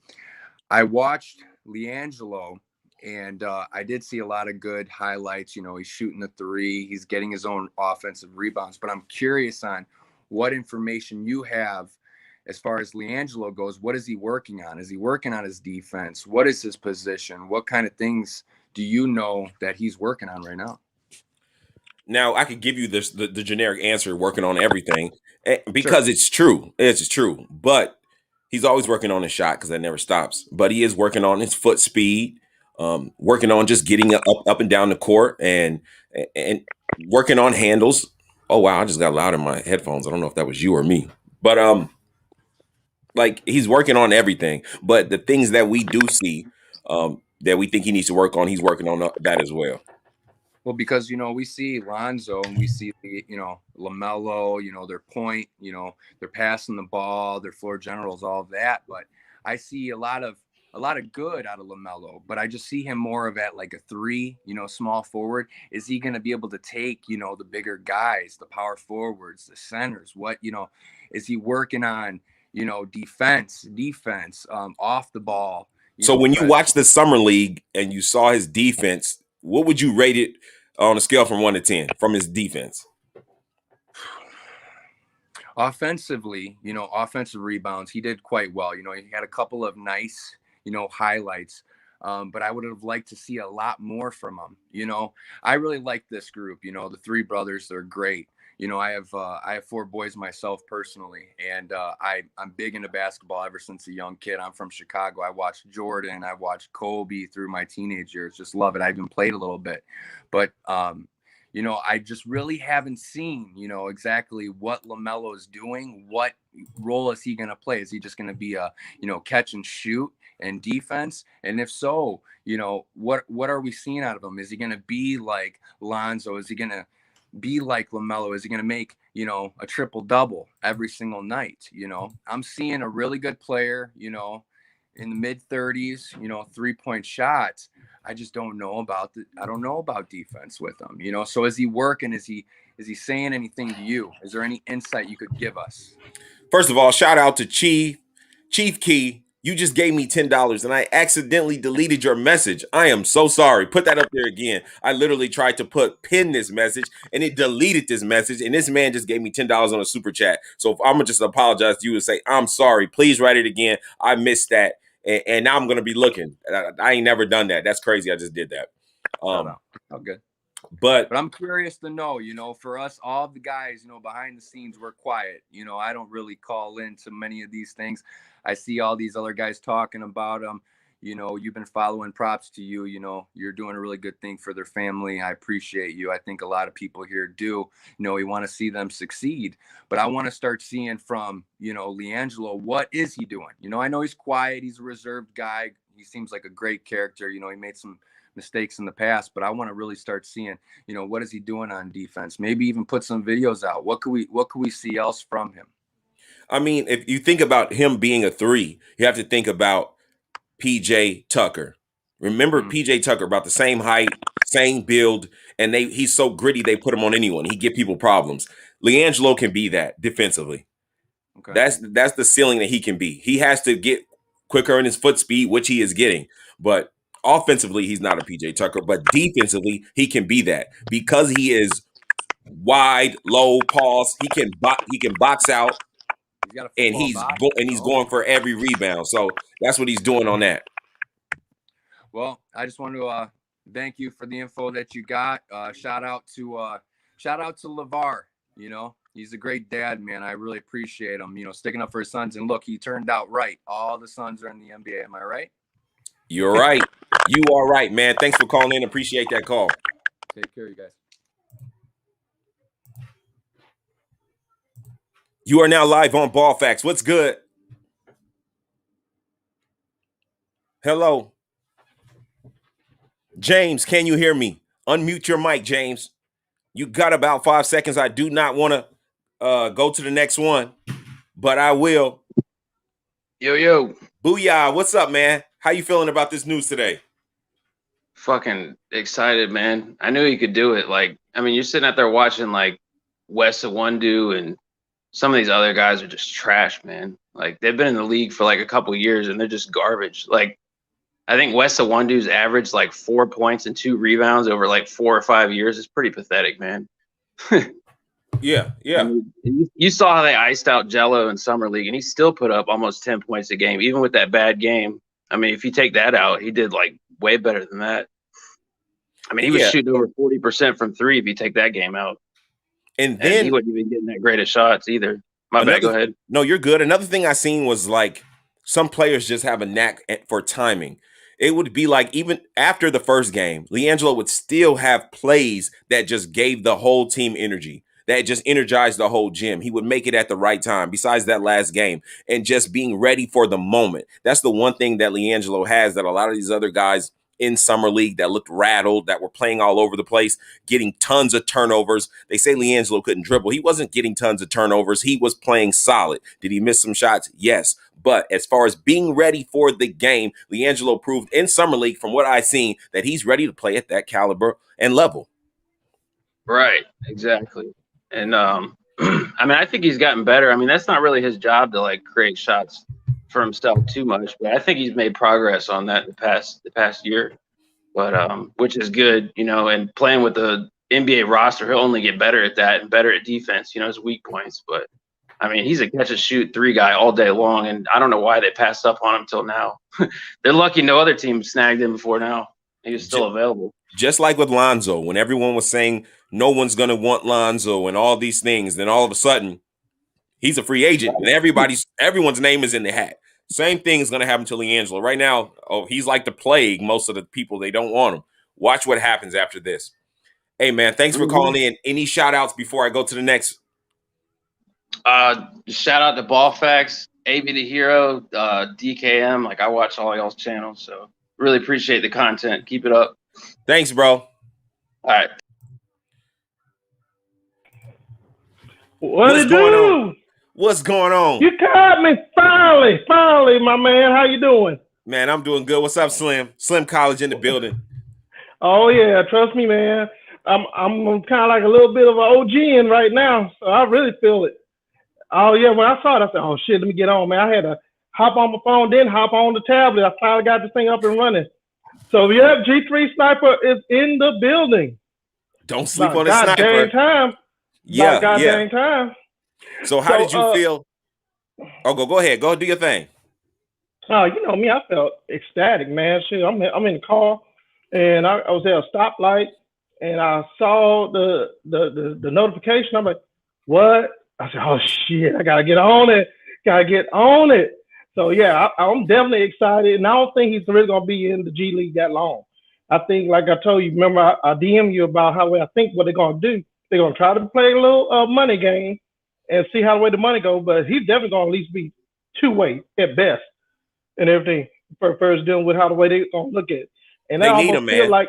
I watched LiAngelo, and I did see a lot of good highlights. He's shooting the 3. He's getting his own offensive rebounds. But I'm curious on what information you have as far as LiAngelo goes. What is he working on? Is he working on his defense? What is his position? What kind of things do you know that he's working on right now? Now, I could give you the generic answer, working on everything, because it's true. It's true. But he's always working on his shot because that never stops. But he is working on his foot speed, working on just getting up and down the court and working on handles. Oh, wow, I just got loud in my headphones. I don't know if that was you or me. But he's working on everything. But the things that we do see that we think he needs to work on, he's working on that as well. Well, because, we see Lonzo and we see, LaMelo, their point, they're passing the ball, their floor generals, all of that. But I see a lot of good out of LaMelo, but I just see him more of at like a 3, small forward. Is he going to be able to take, the bigger guys, the power forwards, the centers? What, is he working on, defense, off the ball? So when you watch the Summer League and you saw his defense, what would you rate it on a scale from 1 to 10 from his defense? Offensively, offensive rebounds, he did quite well. He had a couple of nice, highlights, but I would have liked to see a lot more from him. I really like this group. The 3 brothers, they're great. I have 4 boys myself personally, and I'm big into basketball ever since a young kid. I'm from Chicago. I watched Jordan. I watched Kobe through my teenage years. Just love it. I even played a little bit, but I just really haven't seen exactly what LaMelo is doing. What role is he going to play? Is he just going to be a catch and shoot and defense? And if so, what are we seeing out of him? Is he going to be like Lonzo? Is he going to be like LaMelo? Is he going to make, a triple double every single night? I'm seeing a really good player, in the mid 30s, 3-point shots. I just don't know about defense with him, so is he working? Is he saying anything to you? Is there any insight you could give us? First of all, shout out to Chief Key. You just gave me $10 and I accidentally deleted your message. I am so sorry. Put that up there again. I literally tried to pin this message and it deleted this message. And this man just gave me $10 on a super chat. So I'm going to just apologize to you and say, I'm sorry. Please write it again. I missed that. and now I'm gonna be looking. I ain't never done that. That's crazy. I just did that. Okay. But I'm curious to know, for us, all the guys, behind the scenes, we're quiet. I don't really call into many of these things. I see all these other guys talking about them. You've been following. Props to you. You're doing a really good thing for their family. I appreciate you. I think a lot of people here do. We want to see them succeed. But I want to start seeing from, LiAngelo, what is he doing? I know he's quiet. He's a reserved guy. He seems like a great character. He made some mistakes in the past, but I want to really start seeing, what is he doing on defense? Maybe even put some videos out. What could we see else from him? I mean, if you think about him being a 3, you have to think about PJ Tucker. Remember PJ Tucker, about the same height, same build, and he's so gritty they put him on anyone. He give people problems. LiAngelo can be that defensively. Okay. That's the ceiling that he can be. He has to get quicker in his foot speed, which he is getting, but offensively, he's not a PJ Tucker, but defensively, he can be that because he is wide, low, pause. He can box out, and he's going for every rebound. So that's what he's doing on that. Well, I just want to thank you for the info that you got. Shout out to LeVar. He's a great dad, man. I really appreciate him. Sticking up for his sons. And look, he turned out right. All the sons are in the NBA. Am I right? You're right. You are right, man. Thanks for calling in. Appreciate that call. Take care, you guys. You are now live on Ball Facts. What's good? Hello. James, can you hear me? Unmute your mic, James. You got about 5 seconds. I do not want to go to the next one, but I will. Yo. Booyah. What's up, man? How you feeling about this news today? Fucking excited, man. I knew he could do it. You're sitting out there watching Wes Iwundu and some of these other guys are just trash, man. They've been in the league for a couple of years and they're just garbage. I think Wes Iwundu's averaged 4 points and 2 rebounds over 4 or 5 years. It's pretty pathetic, man. Yeah. You saw how they iced out Jello in summer league, and he still put up almost 10 points a game, even with that bad game. If you take that out, he did way better than that. He was shooting over 40% from 3 if you take that game out. And then he wasn't even getting that great of shots either. My bad, go ahead. No, you're good. Another thing I seen was some players just have a knack for timing. It would be even after the first game, LiAngelo would still have plays that just gave the whole team energy, that just energized the whole gym. He would make it at the right time, besides that last game, and just being ready for the moment. That's the one thing that LiAngelo has that a lot of these other guys in summer league that looked rattled, that were playing all over the place, getting tons of turnovers. They say LiAngelo couldn't dribble. He wasn't getting tons of turnovers. He was playing solid. Did he miss some shots? Yes. But as far as being ready for the game, LiAngelo proved in summer league, from what I've seen, that he's ready to play at that caliber and level. Right. Exactly. And I think he's gotten better. That's not really his job to create shots for himself too much, but I think he's made progress on that the past year. But which is good, and playing with the NBA roster, he'll only get better at that and better at defense, his weak points. But he's a catch and shoot 3 guy all day long, and I don't know why they passed up on him till now. They're lucky no other team snagged him before now. He was still available. Just like with Lonzo, when everyone was saying no one's going to want Lonzo and all these things, then all of a sudden he's a free agent and everyone's name is in the hat. Same thing is going to happen to LiAngelo. Right now, he's like the plague. Most of the people, they don't want him. Watch what happens after this. Hey, man, thanks for calling in. Any shout-outs before I go to the next? Shout out to Ball Facts, AB the Hero, DKM. I watch all y'all's channels, so really appreciate the content. Keep it up. Thanks, bro. All right. What's going on? What's going on? You caught me finally, my man. How you doing? Man, I'm doing good. What's up, Slim? Slim College in the building. Oh yeah, trust me, man. I'm kind of a little bit of an OG right now, so I really feel it. Oh yeah, when I saw it, I said, "Oh shit, let me get on, man." I had to hop on my phone, then hop on the tablet. I finally got this thing up and running. So yeah, G3 Sniper is in the building. Don't sleep on the sniper. Time. Goddamn time. So how did you feel? Oh, go ahead. Go do your thing. Oh, you know me, I felt ecstatic, man. Shit, I'm in the car, and I was at a stoplight, and I saw the notification. I'm like, what? I said, oh shit, I gotta get on it. Gotta get on it. So yeah, I'm definitely excited, and I don't think he's really gonna be in the G League that long. I think, like I told you, remember I DM you about how I think what they're gonna do. They're gonna try to play a little money game and see how the way the money goes, but he's definitely gonna at least be two-way at best and everything for first dealing with how the way they gonna look at it. And I They need almost him, feel man. like,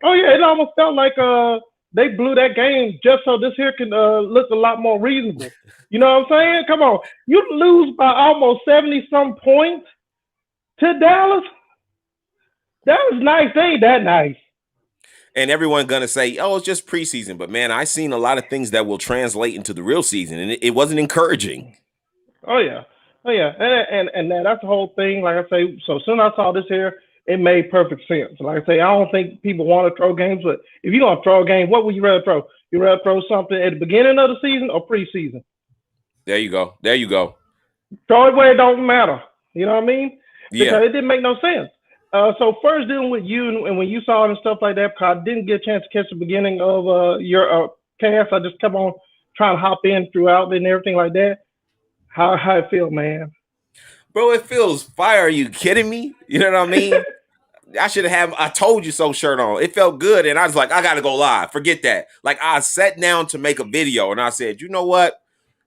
oh yeah, it almost felt like they blew that game just so this here can look a lot more reasonable. You know what I'm saying? Come on, you lose by almost 70-some points to Dallas. That was nice. They ain't that nice. And everyone gonna say, "Oh, it's just preseason," but man, I seen a lot of things that will translate into the real season, and it wasn't encouraging. Oh yeah, and that's the whole thing. Like I say, so soon as I saw this here, it made perfect sense. Like I say, I don't think people want to throw games, but if you're gonna throw a game, what would you rather throw? You rather throw something at the beginning of the season or preseason? There you go. There you go. Throw it where it don't matter. You know what I mean? Yeah. Because it didn't make no sense. So first dealing with you and when you saw it and stuff like that, because I didn't get a chance to catch the beginning of your cast, I just kept on trying to hop in throughout and everything like that. How it feel, man? Bro, it feels fire. Are you kidding me? You know what I mean? I should have I told you so shirt on. It felt good. And I was like, I gotta go live. Forget that. Like I sat down to make a video and I said, you know what?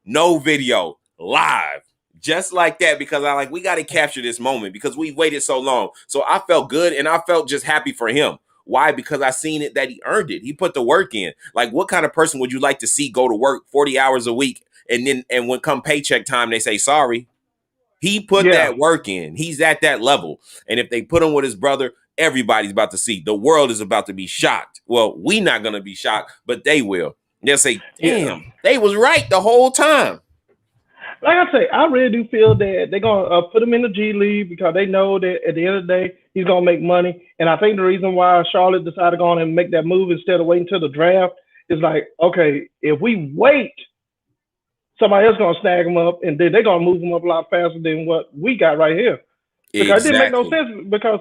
No video, live. Just like that, because I like we got to capture this moment because we waited so long. So I felt good and I felt just happy for him. Why? Because I seen it that he earned it. He put the work in. Like, what kind of person would you like to see go to work 40 hours a week and when come paycheck time, they say sorry? He put that work in. He's at that level. And if they put him with his brother, everybody's about to see. The world is about to be shocked. Well, we not going to be shocked, but they will. They'll say, damn, they was right the whole time. Like I say, I really do feel that they're going to put him in the G League because they know that at the end of the day, he's going to make money. And I think the reason why Charlotte decided to go on and make that move instead of waiting until the draft is like, okay, if we wait, somebody else going to snag him up, and then they're going to move him up a lot faster than what we got right here. Because it didn't make no sense because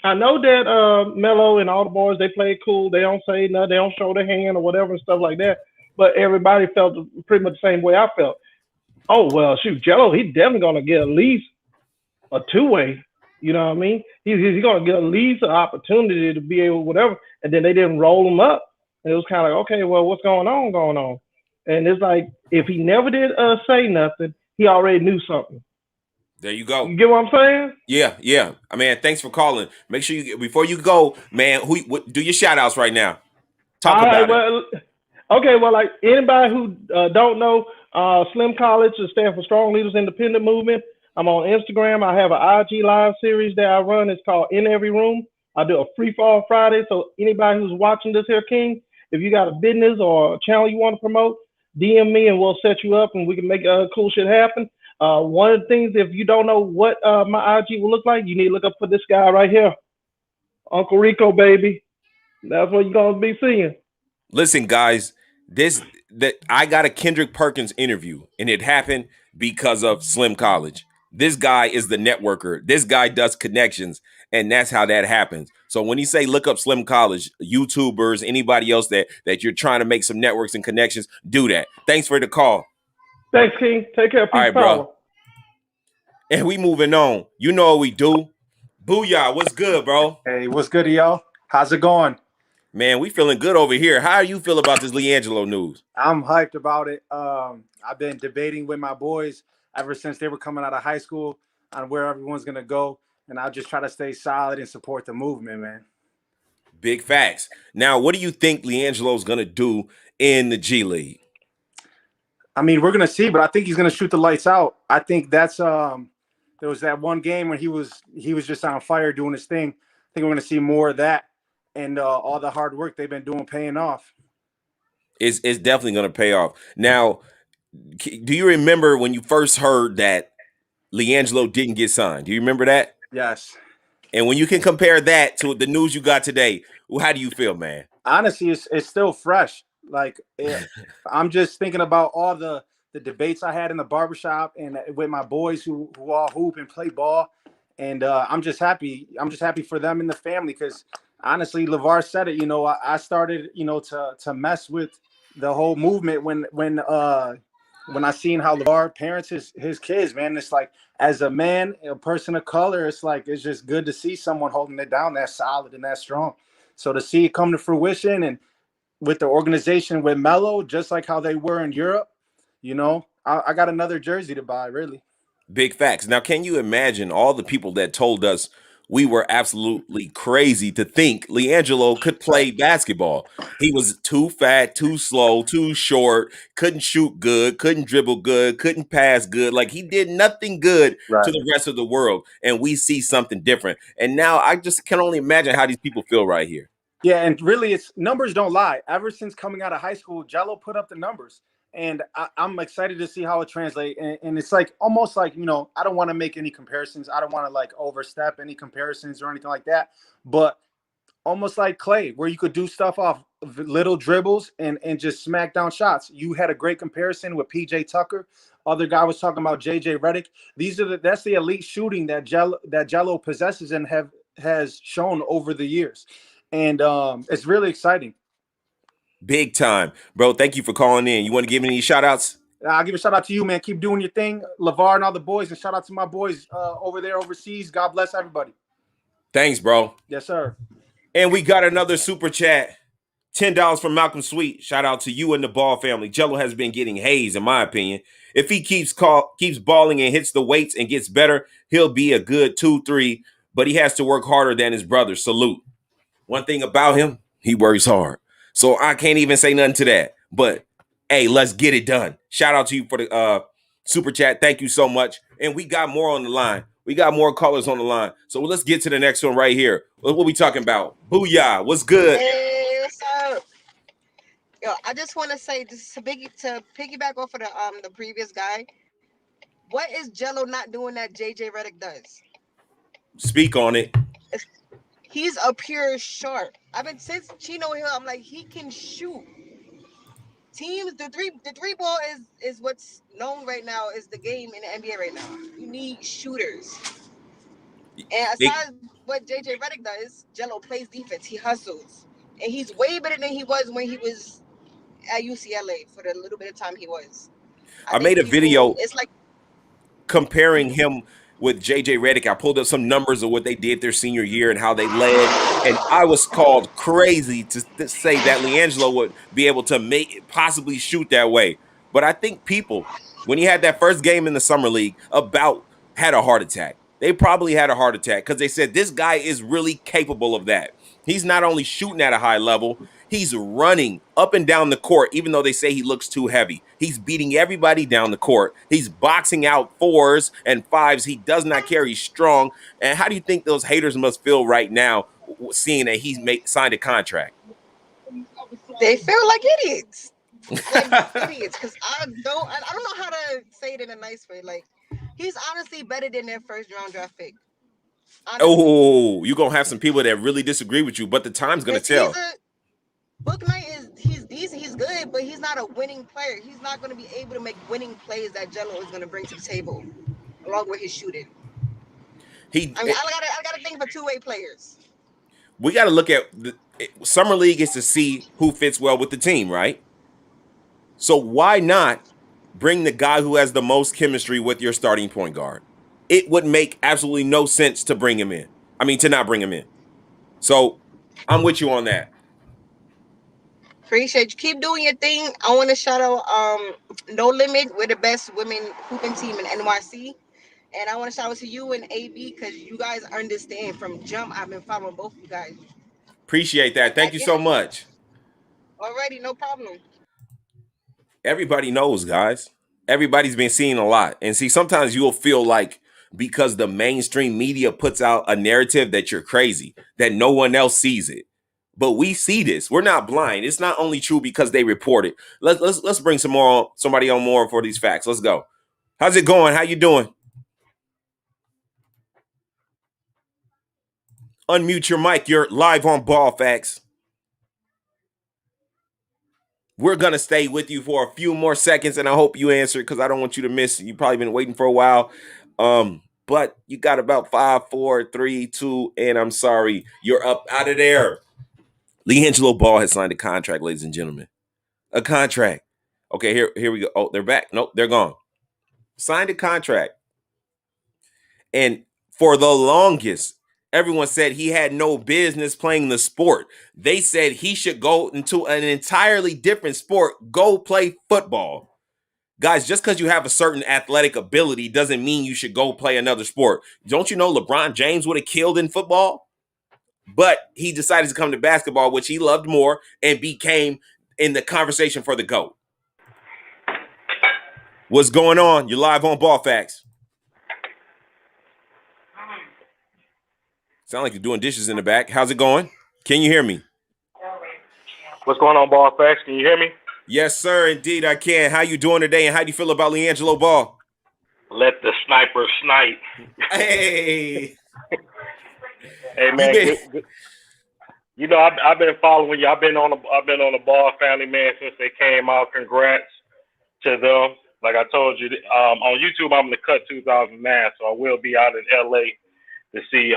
I know that Melo and all the boys, they play cool. They don't say nothing. They don't show their hand or whatever and stuff like that. But everybody felt pretty much the same way I felt. Oh, well, shoot, Jello, he's definitely going to get at least a two-way. You know what I mean? He's going to get at least an opportunity to be able whatever. And then they didn't roll him up. And it was kind of like, okay, well, what's going on? And it's like, if he never did say nothing, he already knew something. There you go. You get what I'm saying? Yeah. I mean, thanks for calling. Make sure you, before you go, man, do your shout outs right now. Talk about it. Okay, well, like anybody who don't know, Slim College stands for Strong Leaders Independent Movement. I'm on Instagram. I have an IG live series that I run. It's called In Every Room. I do a free fall Friday. So anybody who's watching this here, King, if you got a business or a channel you want to promote, DM me and we'll set you up and we can make cool shit happen. One of the things, if you don't know what my IG will look like, you need to look up for this guy right here. Uncle Rico, baby. That's what you're going to be seeing. Listen, guys, I got a Kendrick Perkins interview, and it happened because of Slim College. This guy is the networker. This guy does connections, and that's how that happens. So when you say look up Slim College, YouTubers, anybody else that you're trying to make some networks and connections, do that. Thanks for the call. Thanks, King. Take care. Peace. All right, bro. And we moving on. You know what we do. Booyah, what's good, bro? Hey, what's good, y'all? How's it going? Man, we feeling good over here. How do you feel about this LiAngelo news? I'm hyped about it. I've been debating with my boys ever since they were coming out of high school on where everyone's going to go. And I'll just try to stay solid and support the movement, man. Big facts. Now, what do you think LiAngelo's going to do in the G League? I mean, we're going to see, but I think he's going to shoot the lights out. I think that's there was that one game when he was just on fire doing his thing. I think we're going to see more of that. And all the hard work they've been doing paying off. It's definitely going to pay off. Now, do you remember when you first heard that LiAngelo didn't get signed? Do you remember that? Yes. And when you can compare that to the news you got today, how do you feel, man? Honestly, it's still fresh. Like, I'm just thinking about all the debates I had in the barbershop and with my boys who all hoop and play ball. and I'm just happy. I'm just happy for them and the family because honestly, LeVar said it. I started to mess with the whole movement when I seen how LeVar parents his kids, man. It's like, as a man, a person of color, it's like, it's just good to see someone holding it down that solid and that strong. So to see it come to fruition, and with the organization with Melo, just like how they were in Europe, I got another jersey to buy, really. Big facts. Now, can you imagine all the people that told us we were absolutely crazy to think LiAngelo could play basketball? He was too fat, too slow, too short, couldn't shoot good, couldn't dribble good, couldn't pass good. Like, he did nothing good to the rest of the world. And we see something different. And now I just can only imagine how these people feel right here. Yeah, and really, it's numbers don't lie. Ever since coming out of high school, Jello put up the numbers. And I'm excited to see how it translates. And it's like almost like, I don't want to make any comparisons. I don't want to like overstep any comparisons or anything like that. But almost like Clay, where you could do stuff off of little dribbles and just smack down shots. You had a great comparison with PJ Tucker. Other guy was talking about JJ Redick. That's the elite shooting that Jello possesses and has shown over the years. And it's really exciting. Big time. Bro, thank you for calling in. You want to give any shout outs? I'll give a shout out to you, man. Keep doing your thing. LeVar and all the boys. And shout out to my boys over there overseas. God bless everybody. Thanks, bro. Yes, sir. And we got another super chat. $10 from Malcolm Sweet. Shout out to you and the Ball family. Jello has been getting hazed, in my opinion. If he keeps balling and hits the weights and gets better, he'll be a good 2-3. But he has to work harder than his brother. Salute. One thing about him, he works hard. So I can't even say nothing to that. But, hey, let's get it done. Shout out to you for the super chat. Thank you so much. And we got more on the line. We got more callers on the line. So let's get to the next one right here. What we talking about? Booyah. What's good? Hey, what's up? Yo, I just want to say, just to piggyback off of the previous guy, what is Jello not doing that JJ Redick does? Speak on it. He's a pure sharp. Since Chino Hill, I'm like, he can shoot. Teams, the three ball is what's known right now is the game in the NBA right now. You need shooters. And aside what JJ Redick does, Jello plays defense. He hustles. And he's way better than he was when he was at UCLA for the little bit of time he was. I made a video comparing him with JJ Redick. I pulled up some numbers of what they did their senior year and how they led. And I was called crazy to say that LiAngelo would be able to possibly shoot that way. But I think people, when he had that first game in the summer league, had a heart attack. They probably had a heart attack because they said this guy is really capable of that. He's not only shooting at a high level, he's running up and down the court, even though they say he looks too heavy. He's beating everybody down the court. He's boxing out 4s and 5s. He does not care. He's strong. And how do you think those haters must feel right now, seeing that he's signed a contract? They feel like idiots. Idiots, because I don't know how to say it in a nice way. Like, he's honestly better than their first-round draft pick. Honestly. Oh, you're going to have some people that really disagree with you, but the time's going to tell. Book Knight he's decent, he's good, but he's not a winning player. He's not going to be able to make winning plays that Jello is going to bring to the table, along with his shooting. I got to think for two-way players. We got to look at summer league is to see who fits well with the team, right? So why not bring the guy who has the most chemistry with your starting point guard? It would make absolutely no sense to bring him in. To not bring him in. So I'm with you on that. Appreciate you. Keep doing your thing. I want to shout out No Limit. We're the best women hooping team in NYC. And I want to shout out to you and AB because you guys understand from jump. I've been following both of you guys. Appreciate that. Thank you so much. Alrighty, no problem. Everybody knows, guys. Everybody's been seeing a lot. And see, sometimes you'll feel like because the mainstream media puts out a narrative that you're crazy, that no one else sees it. But we see this. We're not blind. It's not only true because they report it. Let's bring somebody on more for these facts. Let's go. How's it going? How you doing? Unmute your mic. You're live on Ball Facts. We're going to stay with you for a few more seconds, and I hope you answer because I don't want you to miss. You've probably been waiting for a while. but you got about 5, 4, 3, 2, and I'm sorry, you're up out of there. LiAngelo Ball has signed a contract, ladies and gentlemen. A contract. Okay, here we go. Oh, they're back. Nope, they're gone. Signed a contract. And for the longest, everyone said he had no business playing the sport. They said he should go into an entirely different sport, go play football. Guys, just because you have a certain athletic ability doesn't mean you should go play another sport. Don't you know LeBron James would have killed in football? But he decided to come to basketball, which he loved more, and became in the conversation for the GOAT. What's going on? You're live on Ball Facts. Sound like you're doing dishes in the back. How's it going? Can you hear me? What's going on, Ball Facts? Can you hear me? Yes, sir. Indeed, I can. How you doing today, and how do you feel about LiAngelo Ball? Let the sniper snipe. Hey. Hey, man. Good. You know, I've been following you. I've been on the Ball family, man, since they came out. Congrats to them. Like I told you, on YouTube, I'm in the cut 2009, so I will be out in LA to see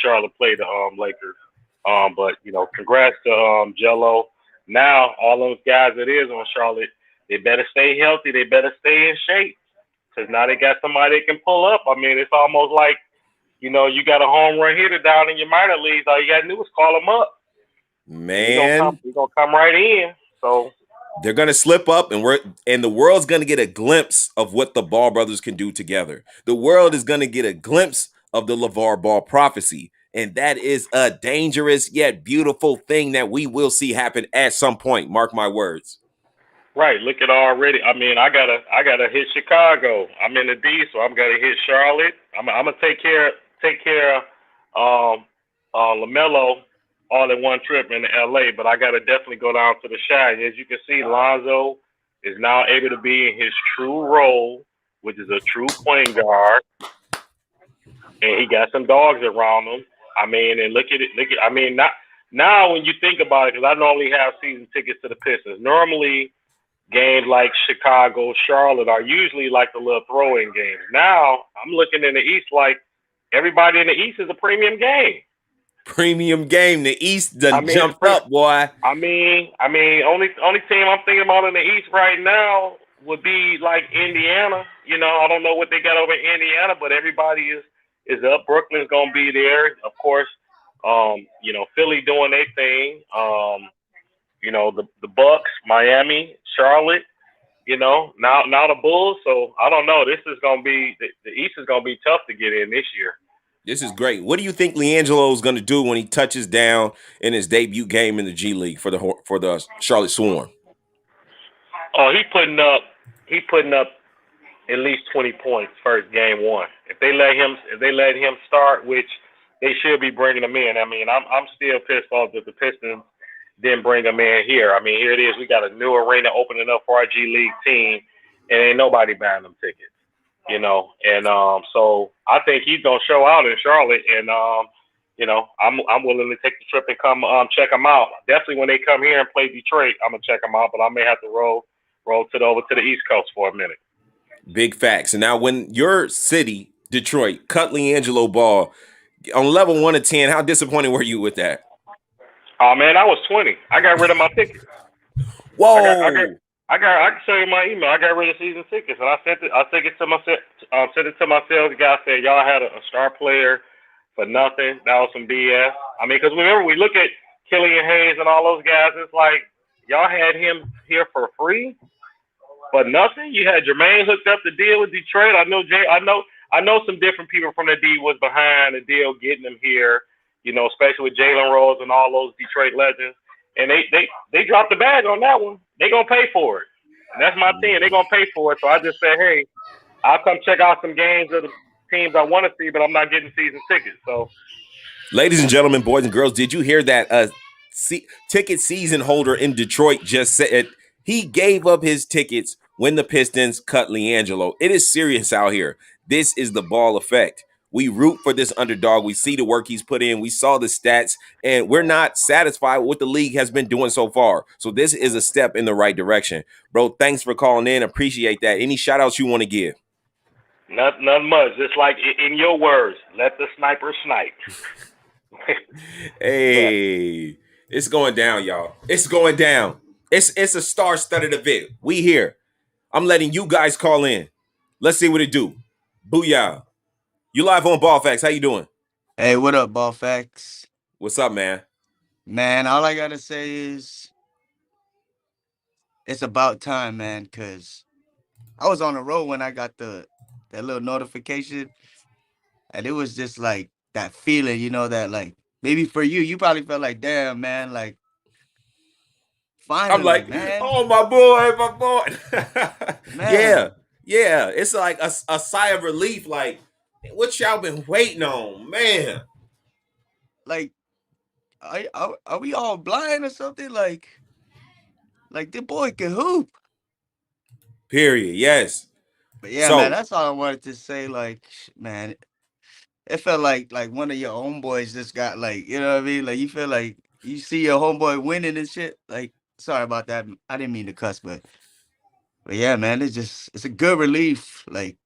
Charlotte play the Lakers. But you know, congrats to Jello. Now all those guys that is on Charlotte, they better stay healthy. They better stay in shape, because now they got somebody that can pull up. I mean, it's almost like, you know, you got a home run hitter down in your minor leagues. All you got to do is call them up. Man, he's gonna come right in. So they're gonna slip up, and the world's gonna get a glimpse of what the Ball brothers can do together. The world is gonna get a glimpse of the LeVar Ball prophecy, and that is a dangerous yet beautiful thing that we will see happen at some point. Mark my words. right, look at already. I mean, I gotta hit Chicago. I'm in the D, so I'm gonna hit Charlotte. I'm gonna take care of LaMelo all in one trip in LA, but I gotta definitely go down to the Chi. As you can see, Lonzo is now able to be in his true role, which is a true point guard, and he got some dogs around him. I mean, and look at it. I mean, now when you think about it, because I normally have season tickets to the Pistons. Normally, games like Chicago, Charlotte are usually like the little throw-in games. Now I'm looking in the East like everybody in the East is a premium game. Premium game. The East done jumped up, boy. I mean, only team I'm thinking about in the East right now would be like Indiana. You know, I don't know what they got over in Indiana, but everybody is up. Brooklyn's gonna be there, of course. You know, Philly doing their thing. You know, the Bucks, Miami, Charlotte. You know, now the Bulls. So I don't know. This is gonna be the East is gonna be tough to get in this year. This is great. What do you think LiAngelo is going to do when he touches down in his debut game in the G League for the Charlotte Swarm? Oh, he's putting up at least 20 points first game one. If they let him start, which they should be bringing him in. I mean, I'm still pissed off that the Pistons didn't bring him in here. I mean, here it is. We got a new arena opening up for our G League team, and ain't nobody buying them tickets. You know, and so I think he's gonna show out in Charlotte, and you know, I'm willing to take the trip and come check him out. Definitely when they come here and play Detroit, I'm gonna check them out, but I may have to roll over to the East Coast for a minute. Big facts. And now, when your city, Detroit, cut LiAngelo Ball on level 1 to 10, how disappointed were you with that? Oh man, I was 20. I got rid of my tickets. Whoa! I can show you my email. I got rid of season tickets, and I sent it to my sales guy. Said y'all had a star player for nothing. That was some BS. I mean, because remember, we look at Killian Hayes and all those guys. It's like y'all had him here for free, but nothing. You had Jermaine hooked up the deal with Detroit. I know some different people from the D was behind the deal getting him here. You know, especially with Jalen Rose and all those Detroit legends. And they dropped the bag on that one. They gonna pay for it. And that's my team. They gonna pay for it. So I just said, hey, I'll come check out some games of the teams I want to see, but I'm not getting season tickets. So, ladies and gentlemen, boys and girls, did you hear that? Ticket season holder in Detroit just said he gave up his tickets when the Pistons cut LiAngelo. It is serious out here. This is the Ball effect. We root for this underdog. We see the work he's put in. We saw the stats, and we're not satisfied with what the league has been doing so far. So this is a step in the right direction. Bro, thanks for calling in. Appreciate that. Any shout-outs you want to give? Nothing much. Just like in your words, let the sniper snipe. Hey, it's going down, y'all. It's going down. It's a star-studded event. We here. I'm letting you guys call in. Let's see what it do. Booyah. You live on Ball Facts. How you doing? Hey, what up, Ball Facts? What's up, man? Man, all I gotta say is it's about time, man, because I was on the road when I got that little notification, and it was just like that feeling, that like maybe for you probably felt like, damn, man, like I'm finally, like, man. oh, my boy. Man. Yeah. It's like a sigh of relief. Like, what y'all been waiting on, man? Like, are we all blind or something? Like the boy can hoop. Period. Yes. But yeah, man, that's all I wanted to say. Like, man, it felt like one of your homeboys just got like, you know what I mean? Like you feel like you see your homeboy winning and shit. Like, sorry about that. I didn't mean to cuss, but yeah, man, it's a good relief. Like,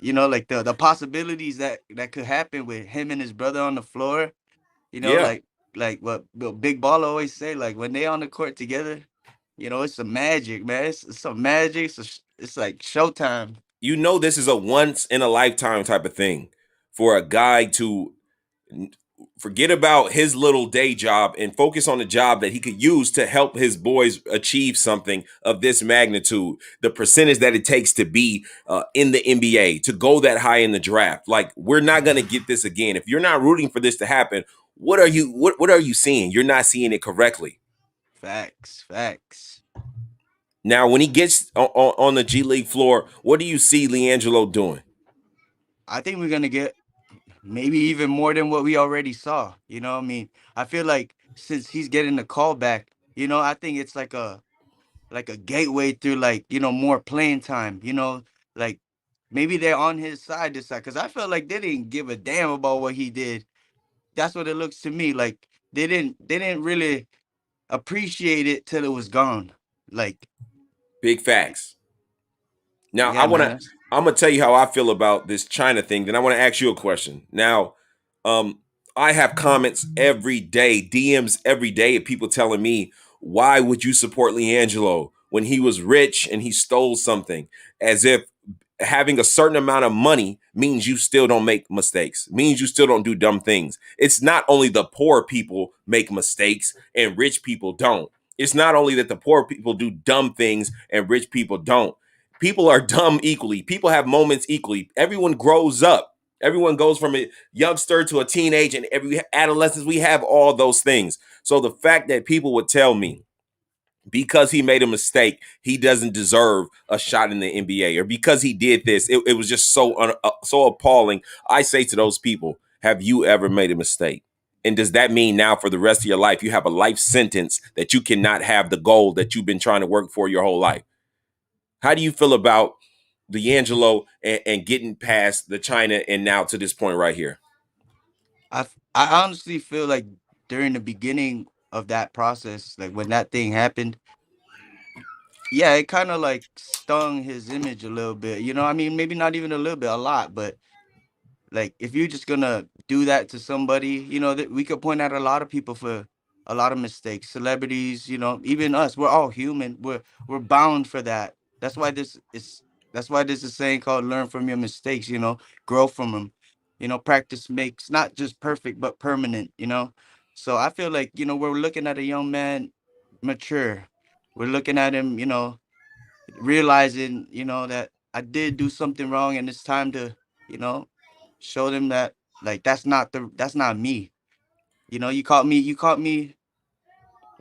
like the possibilities that could happen with him and his brother on the floor. Yeah. Like what Big Ball always say, like when they on the court together, it's some magic, man. It's some magic. It's like showtime. You know, this is a once in a lifetime type of thing for a guy to forget about his little day job and focus on a job that he could use to help his boys achieve something of this magnitude. The percentage that it takes to be in the NBA, to go that high in the draft. Like, we're not going to get this again. If you're not rooting for this to happen, what are you seeing? You're not seeing it correctly. Facts. Now, when he gets on the G League floor, what do you see LiAngelo doing? I think we're gonna get maybe even more than what we already saw. You know what I mean? I feel like since he's getting the call back, I think it's like a gateway through like, more playing time, like maybe they're on his side this side. Cause I felt like they didn't give a damn about what he did. That's what it looks to me. Like they didn't really appreciate it till it was gone. Like big facts. Now, yeah, I'm gonna tell you how I feel about this China thing. Then I want to ask you a question. Now, I have comments every day, DMs every day of people telling me, why would you support LiAngelo when he was rich and he stole something? As if having a certain amount of money means you still don't make mistakes, means you still don't do dumb things. It's not only the poor people make mistakes and rich people don't. It's not only that the poor people do dumb things and rich people don't. People are dumb equally. People have moments equally. Everyone grows up. Everyone goes from a youngster to a teenage, and every adolescence, we have all those things. So the fact that people would tell me because he made a mistake, he doesn't deserve a shot in the NBA, or because he did this, it was just so appalling. I say to those people, have you ever made a mistake? And does that mean now for the rest of your life, you have a life sentence that you cannot have the goal that you've been trying to work for your whole life? How do you feel about LiAngelo and getting past the China and now to this point right here? I honestly feel like during the beginning of that process, like when that thing happened, yeah, it kind of like stung his image a little bit. I mean, maybe not even a little bit, a lot, but like if you're just gonna do that to somebody, that we could point out a lot of people for a lot of mistakes, celebrities, even us, we're all human. We're bound for that. That's why this is saying called learn from your mistakes, grow from them. Practice makes not just perfect but permanent, So I feel like, we're looking at a young man mature. We're looking at him, realizing, that I did do something wrong and it's time to, show them that like that's not me. You caught me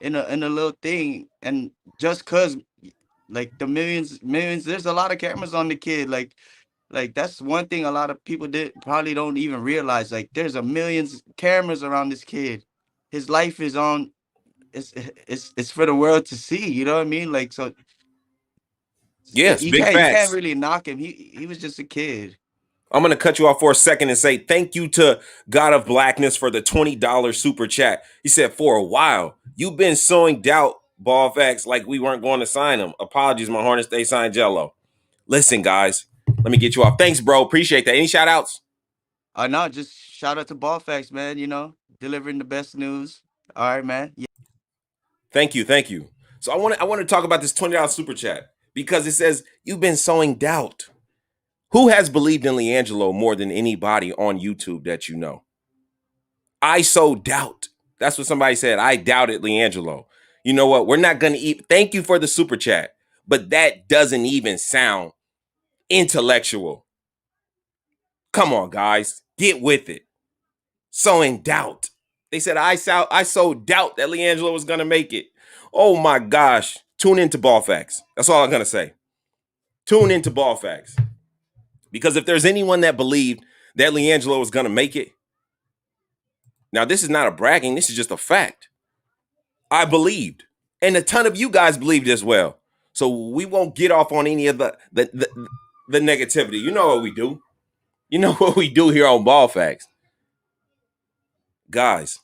in a little thing, and just cause like the millions, there's a lot of cameras on the kid. Like that's one thing a lot of people probably don't even realize. Like there's a millions cameras around this kid. His life is on. It's for the world to see. You know what I mean? Like so. Yes, you big facts. You can't really knock him. He was just a kid. I'm going to cut you off for a second and say thank you to God of Blackness for the $20 super chat. He said, for a while, you've been sowing doubt, Ball Facts, like we weren't going to sign him. Apologies, my Hornets, they signed Jello. Listen, guys, Let me get you off. Thanks, bro. Appreciate that. Any shout outs? No, just shout out to Ball Facts, man. You know, delivering the best news. All right, man. Yeah. Thank you. So I want to talk about this $20 super chat because it says you've been sowing doubt. Who has believed in LiAngelo more than anybody on YouTube that you know? I sow doubt. That's what somebody said. I doubted LiAngelo. You know what? We're not going to thank you for the super chat, but that doesn't even sound intellectual. Come on, guys. Get with it. Sowing doubt. They said I sowed doubt that LiAngelo was going to make it. Oh my gosh. Tune into Ball Facts. That's all I'm going to say. Tune into Ball Facts. Because if there's anyone that believed that LiAngelo was going to make it, now this is not a bragging, this is just a fact. I believed. And a ton of you guys believed as well. So we won't get off on any of the negativity. You know what we do. You know what we do here on Ball Facts. Guys,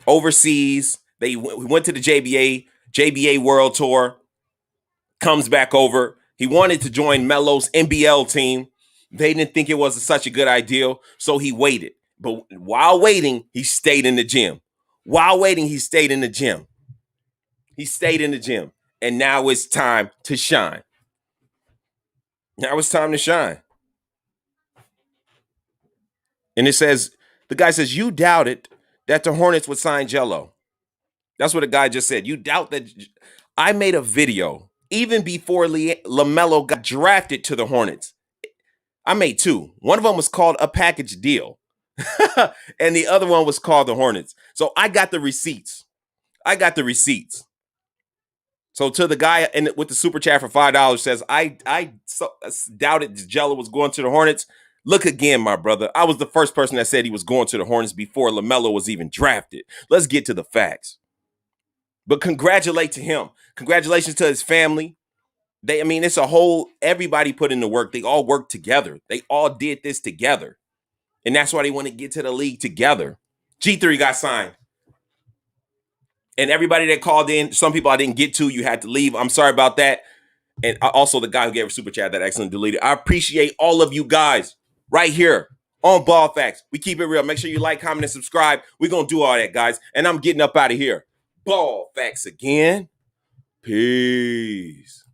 overseas, we went to the JBA World Tour, comes back over. He wanted to join Melo's NBL team. They didn't think it was such a good idea, so he waited. But while waiting, he stayed in the gym. He stayed in the gym. And now it's time to shine. And it says, the guy says, you doubted that the Hornets would sign Jello. That's what the guy just said. You doubt that. I made a video even before LaMelo got drafted to the Hornets. I made two. One of them was called A Package Deal. And the other one was called the Hornets. So I got the receipts. So to the guy with the super chat for $5 says, I doubted Jello was going to the Hornets. Look again, my brother. I was the first person that said he was going to the Hornets before LaMelo was even drafted. Let's get to the facts. But congratulate to him. Congratulations to his family. It's a whole, everybody put in the work. They all worked together. They all did this together. And that's why they want to get to the league together. G3 got signed. And everybody that called in, some people I didn't get to, you had to leave. I'm sorry about that. And also the guy who gave a super chat that excellent deleted. I appreciate all of you guys right here on Ball Facts. We keep it real. Make sure you like, comment, and subscribe. We're going to do all that, guys. And I'm getting up out of here. Ball Facts again. Peace.